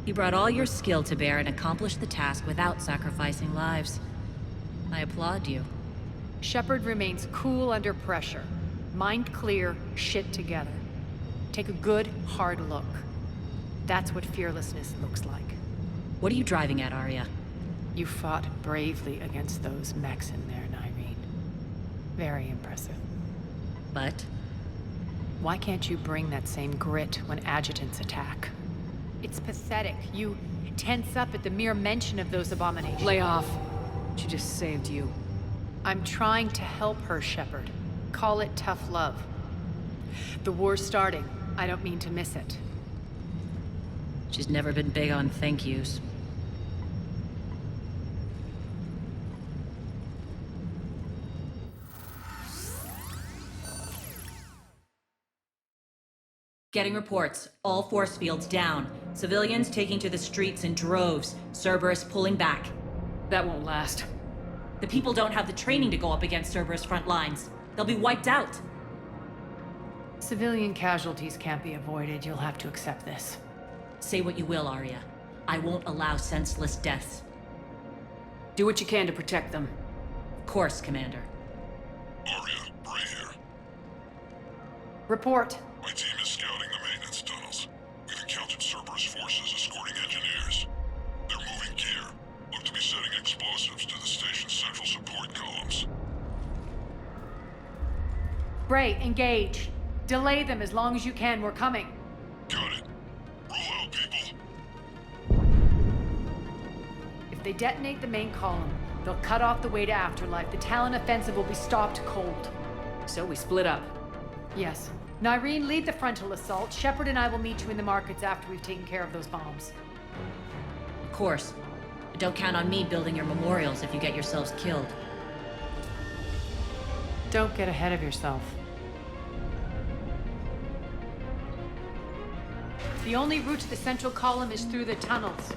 You brought all your skill to bear and accomplished the task without sacrificing lives. I applaud you. Shepard remains cool under pressure. Mind clear, shit together. Take a good, hard look. That's what fearlessness looks like. What are you driving at, Arya? You fought bravely against those mechs in there, Nyreen. Very impressive. But? Why can't you bring that same grit when adjutants attack? It's pathetic. You tense up at the mere mention of those abominations. Lay off. She just saved you. I'm trying to help her, Shepard. Call it tough love. The war's starting. I don't mean to miss it. She's never been big on thank yous. Getting reports. All force fields down. Civilians taking to the streets in droves. Cerberus pulling back. That won't last. The people don't have the training to go up against Cerberus front lines. They'll be wiped out. Civilian casualties can't be avoided. You'll have to accept this. Say what you will, Arya. I won't allow senseless deaths. Do what you can to protect them. Of course, Commander. Arya, Bray here. Report. My team is scouting the maintenance tunnels. We've encountered Cerberus forces escorting engineers. They're moving gear. Look to be setting explosives to the station's central support columns. Bray, engage. Delay them as long as you can. We're coming. Got it. Roll out, people. If they detonate the main column, they'll cut off the way to Afterlife. The Talon offensive will be stopped cold. So we split up. Yes. Nyreen, lead the frontal assault. Shepard and I will meet you in the markets after we've taken care of those bombs. Of course. But don't count on me building your memorials if you get yourselves killed. Don't get ahead of yourself. The only route to the central column is through the tunnels.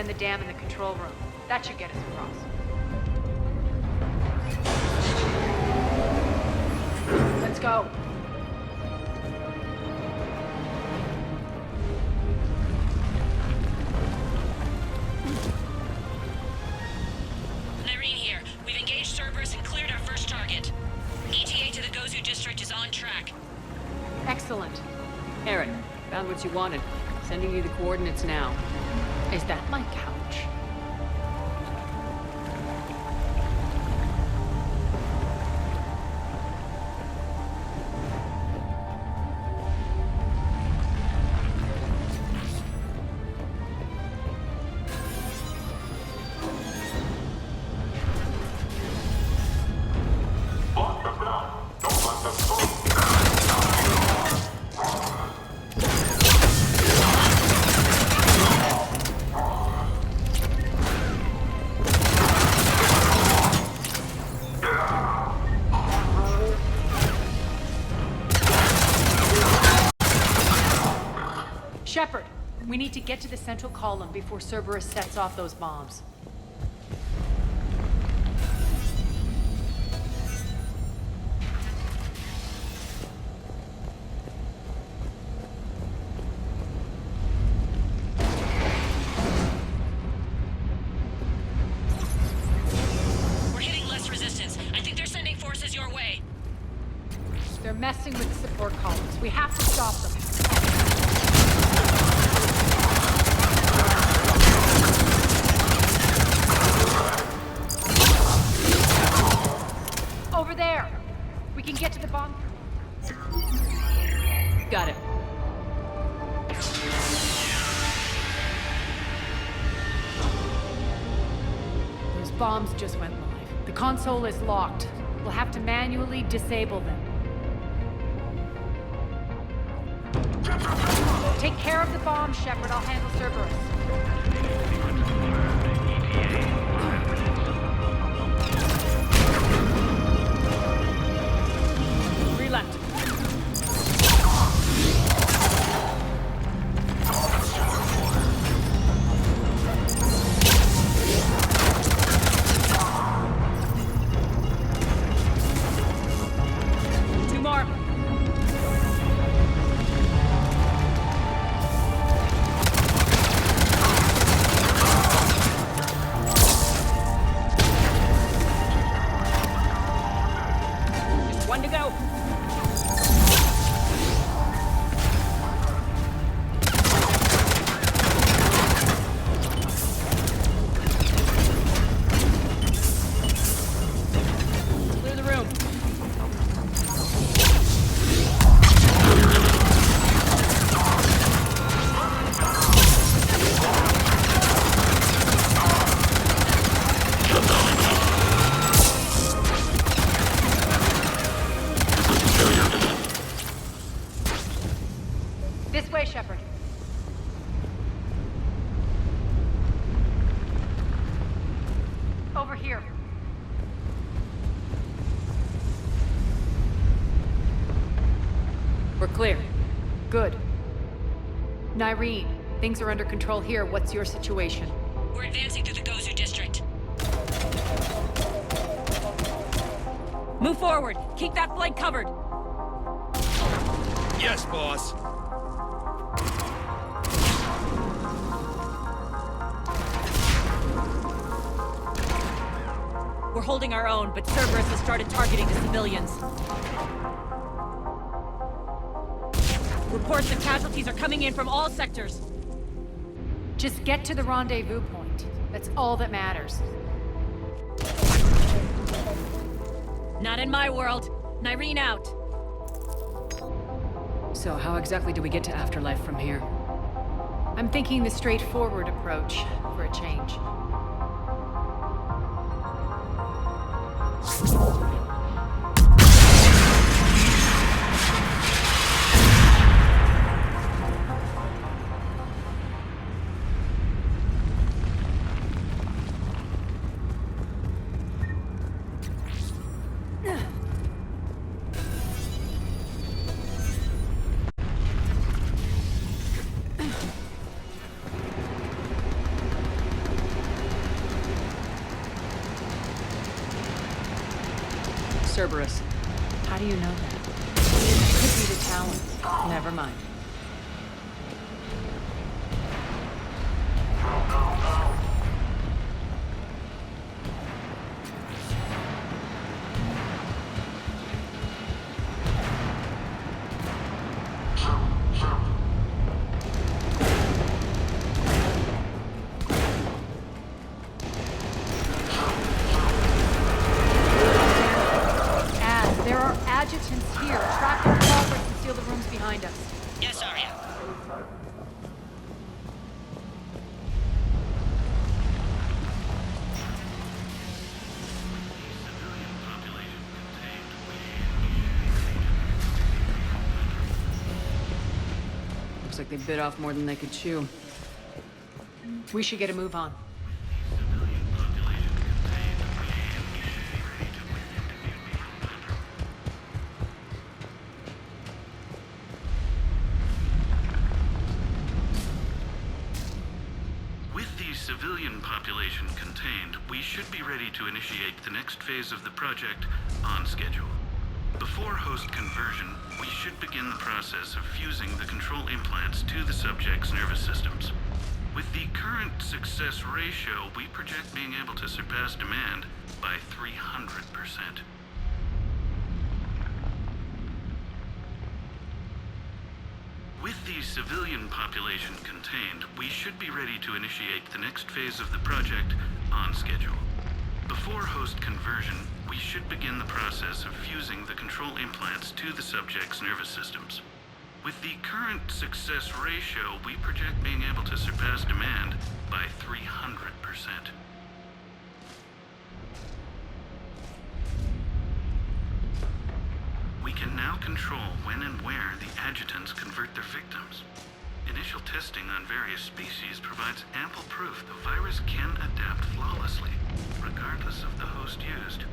The dam in the control room. That should get us across. Let's go. Nyreen here. We've engaged Cerberus and cleared our first target. ETA to the Gozu district is on track. Excellent. Eric, found what you wanted. Sending you the coordinates now. Is that my couch? Shepard, we need to get to the central column before Cerberus sets off those bombs. We're hitting less resistance. I think they're sending forces your way. They're messing with the support columns. We have to stop them. Over there! We can get to the bunker. Got it. Those bombs just went live. The console is locked. We'll have to manually disable them. Take care of the bomb, Shepard. I'll handle Cerberus. Relent. Two more. Just one to go. Clear the room. This way, Shepard. Over here. We're clear. Good. Nyreen, things are under control here. What's your situation? We're advancing through the Gozu district. Move forward. Keep that flank covered. Yes, boss. We're holding our own, but Cerberus has started targeting the civilians. Reports of casualties are coming in from all sectors. Just get to the rendezvous point. That's all that matters. Not in my world. Nyreen out. So how exactly do we get to Afterlife from here? I'm thinking the straightforward approach for a change. Cerberus. How do you know that? It could be the Talon. Never mind. There are adjutants here. Track their progress and seal the rooms behind us. Yes, Arya. Looks like they bit off more than they could chew. We should get a move on. civilian population contained, we should be ready to initiate the next phase of the project on schedule. Before host conversion, we should begin the process of fusing the control implants to the subject's nervous systems. With the current success ratio, we project being able to surpass demand by 300%. With the civilian population contained, we should be ready to initiate the next phase of the project on schedule. Before host conversion, we should begin the process of fusing the control implants to the subject's nervous systems. With the current success ratio, we project being able to surpass demand by 300%. We can now control when and where the adjutants convert their victims. Initial testing on various species provides ample proof the virus can adapt flawlessly, regardless of the host used.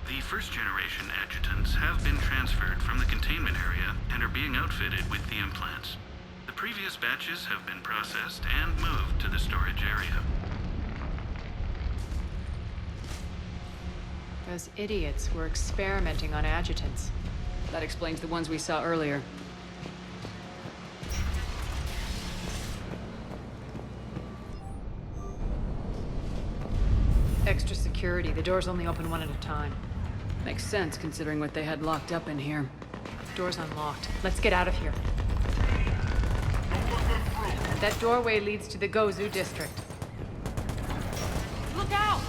The first-generation adjutants have been transferred from the containment area and are being outfitted with the implants. The previous batches have been processed and moved to the storage area. Those idiots were experimenting on adjutants. That explains the ones we saw earlier. Extra security. The doors only open one at a time. Makes sense, considering what they had locked up in here. Door's unlocked. Let's get out of here. That doorway leads to the Gozu district. Look out!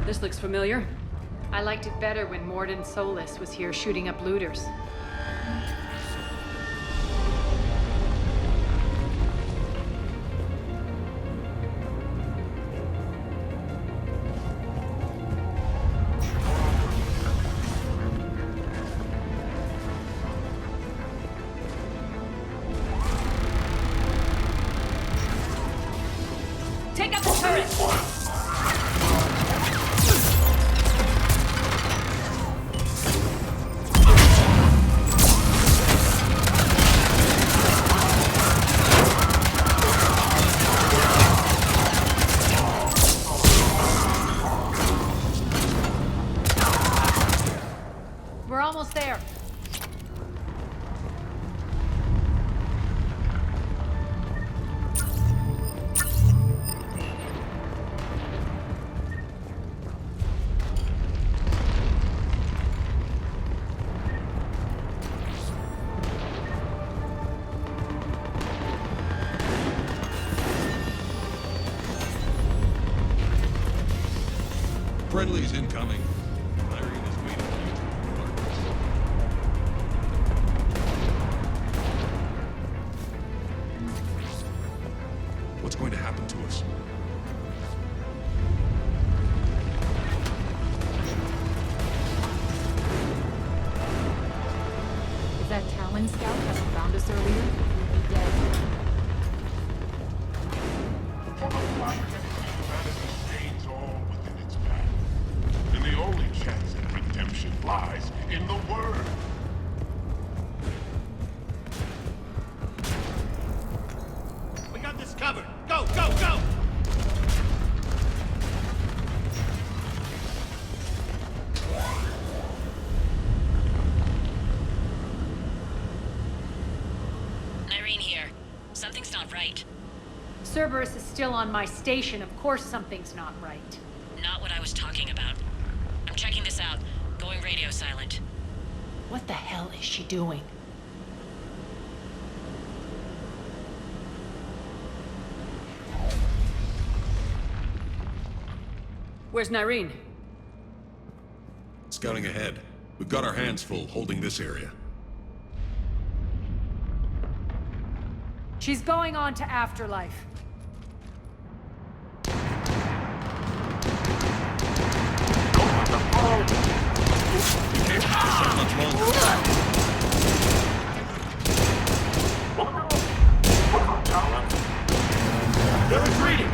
This looks familiar. I liked it better when Mordin Solus was here shooting up looters. Take out the turret! We're almost there. Friendly's incoming. Irene is waiting for you to report. What's going to happen to us? Twin Scout hadn't found us earlier, we'd be dead. For the light, humanity stays all within its path. And the only chance at redemption lies in the Word. We got this covered. Go, go, go! Irene here. Something's not right. Cerberus is still on my station. Of course something's not right. Not what I was talking about. I'm checking this out. Going radio silent. What the hell is she doing? Where's Nyreen? Scouting ahead. We've got our hands full holding this area. She's going on to Afterlife. They're retreating!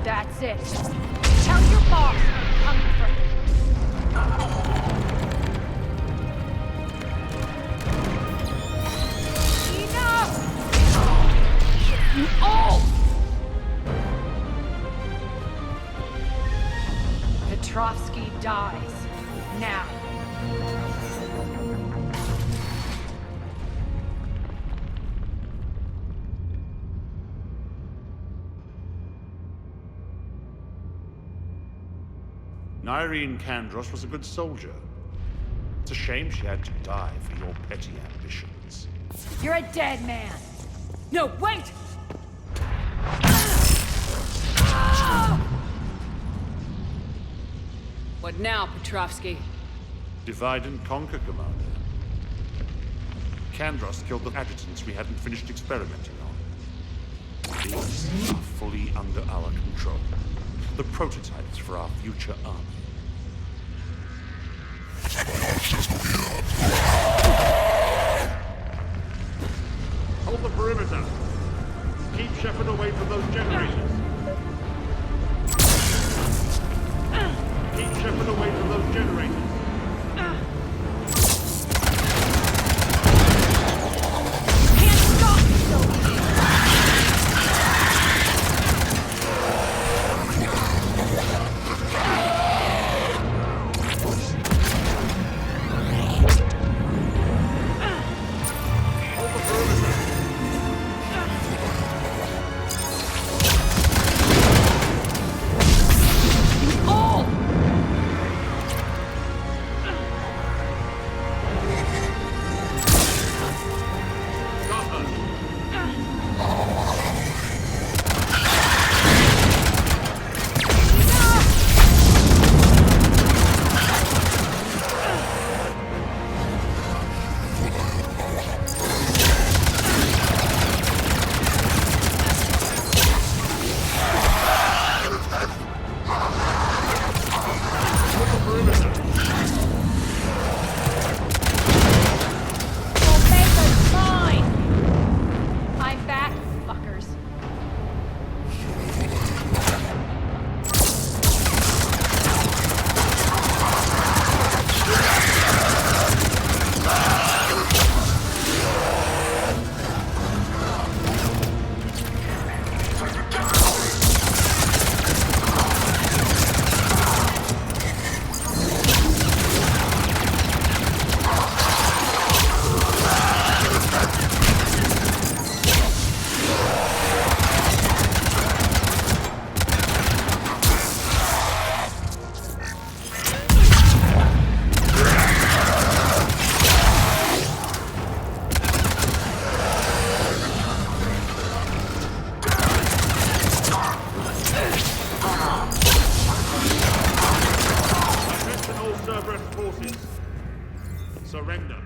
That's it. Tell your boss I'm coming for him. Enough! You all! Petrovsky dies. Now. Nyreen Kandros was a good soldier. It's a shame she had to die for your petty ambitions. You're a dead man. No, wait! What now, Petrovsky? Divide and conquer, Commander. Kandros killed the adjutants we hadn't finished experimenting on. These are fully under our control. The prototypes for our future army. Hold the perimeter. Keep Shepard away from those generators. Keep Shepard away from those generators. Cerberus forces. Surrender.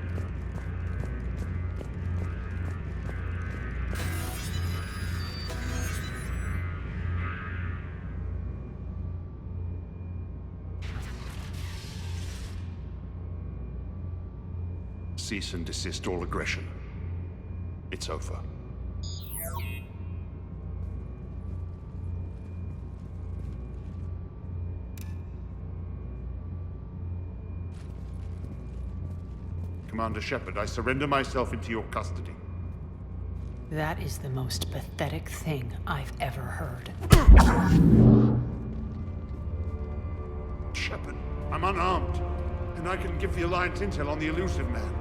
Cease and desist all aggression. It's over. Commander Shepard, I surrender myself into your custody. That is the most pathetic thing I've ever heard. Shepard, I'm unarmed, and I can give the Alliance intel on the elusive man.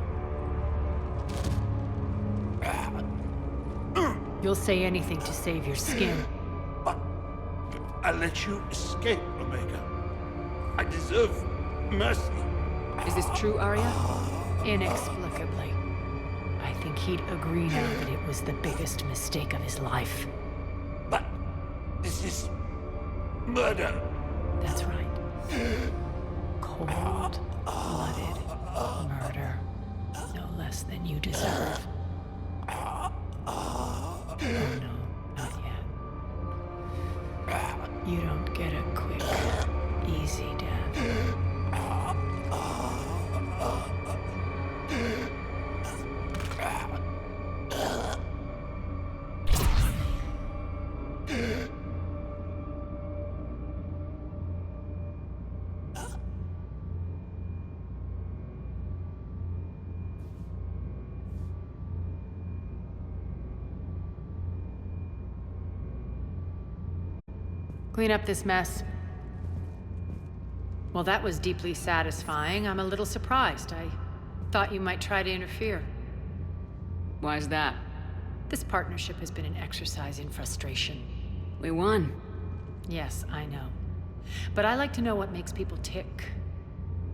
You'll say anything to save your skin. I let you escape, Omega. I deserve mercy. Is this true, Arya? Inexplicably. I think he'd agree now that it was the biggest mistake of his life. But this is murder. That's right. Cold-blooded murder. No less than you deserve. Oh no, not yet. You don't get a quick, easy death. Clean up this mess. Well, that was deeply satisfying. I'm a little surprised. I thought you might try to interfere. Why's that? This partnership has been an exercise in frustration. We won. Yes, I know. But I like to know what makes people tick.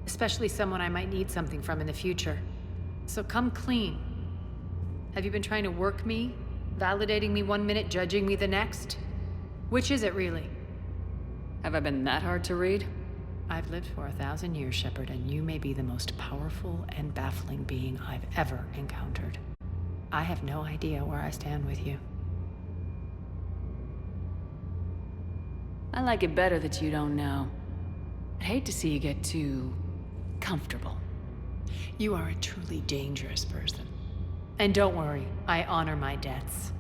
Especially someone I might need something from in the future. So come clean. Have you been trying to work me? Validating me 1 minute, judging me the next? Which is it really? Have I been that hard to read? I've lived for 1,000 years, Shepard, and you may be the most powerful and baffling being I've ever encountered. I have no idea where I stand with you. I like it better that you don't know. I'd hate to see you get too comfortable. You are a truly dangerous person. And don't worry, I honor my debts.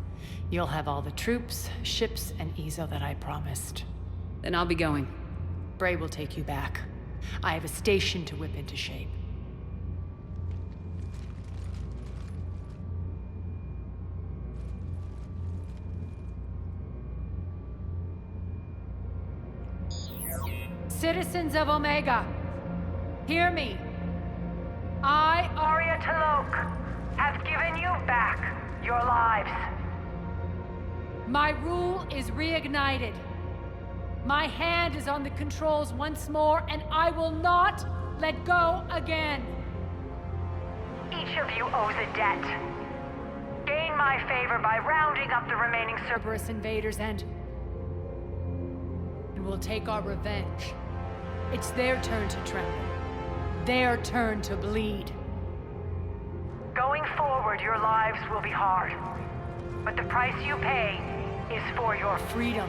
You'll have all the troops, ships, and Ezo that I promised. Then I'll be going. Bray will take you back. I have a station to whip into shape. Citizens of Omega, hear me. I, Arya Talok, have given you back your lives. My rule is reignited. My hand is on the controls once more, and I will not let go again. Each of you owes a debt. Gain my favor by rounding up the remaining Cerberus invaders and we'll take our revenge. It's their turn to tremble. Their turn to bleed. Going forward, your lives will be hard. But the price you pay is for your freedom.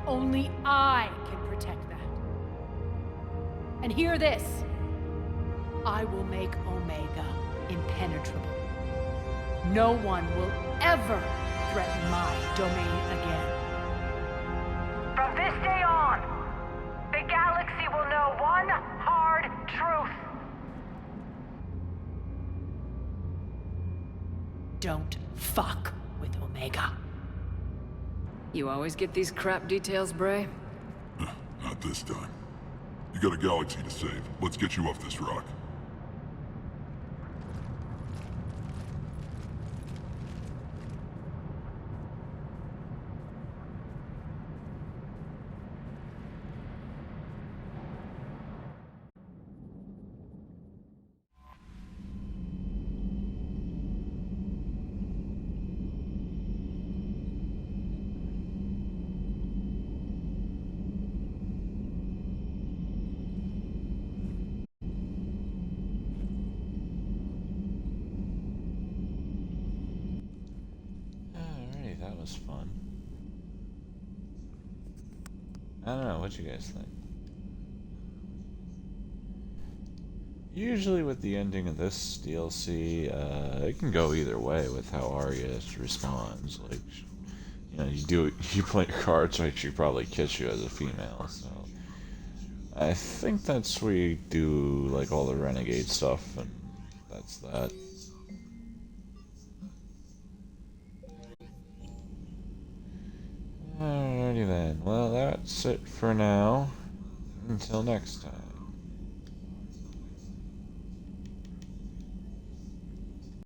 Only I can protect that. And hear this. I will make Omega impenetrable. No one will ever threaten my domain again. From this day on, the galaxy will know one hard truth. Don't fuck with Omega. You always get these crap details, Bray? Not this time. You got a galaxy to save. Let's get you off this rock. was fun. I don't know, what you guys think? Usually with the ending of this DLC, it can go either way with how Arya responds. Like, you know, you play your cards right, she probably kiss you as a female, so... I think that's where you do, like, all the renegade stuff, and that's that. Alrighty then, well that's it for now. Until next time.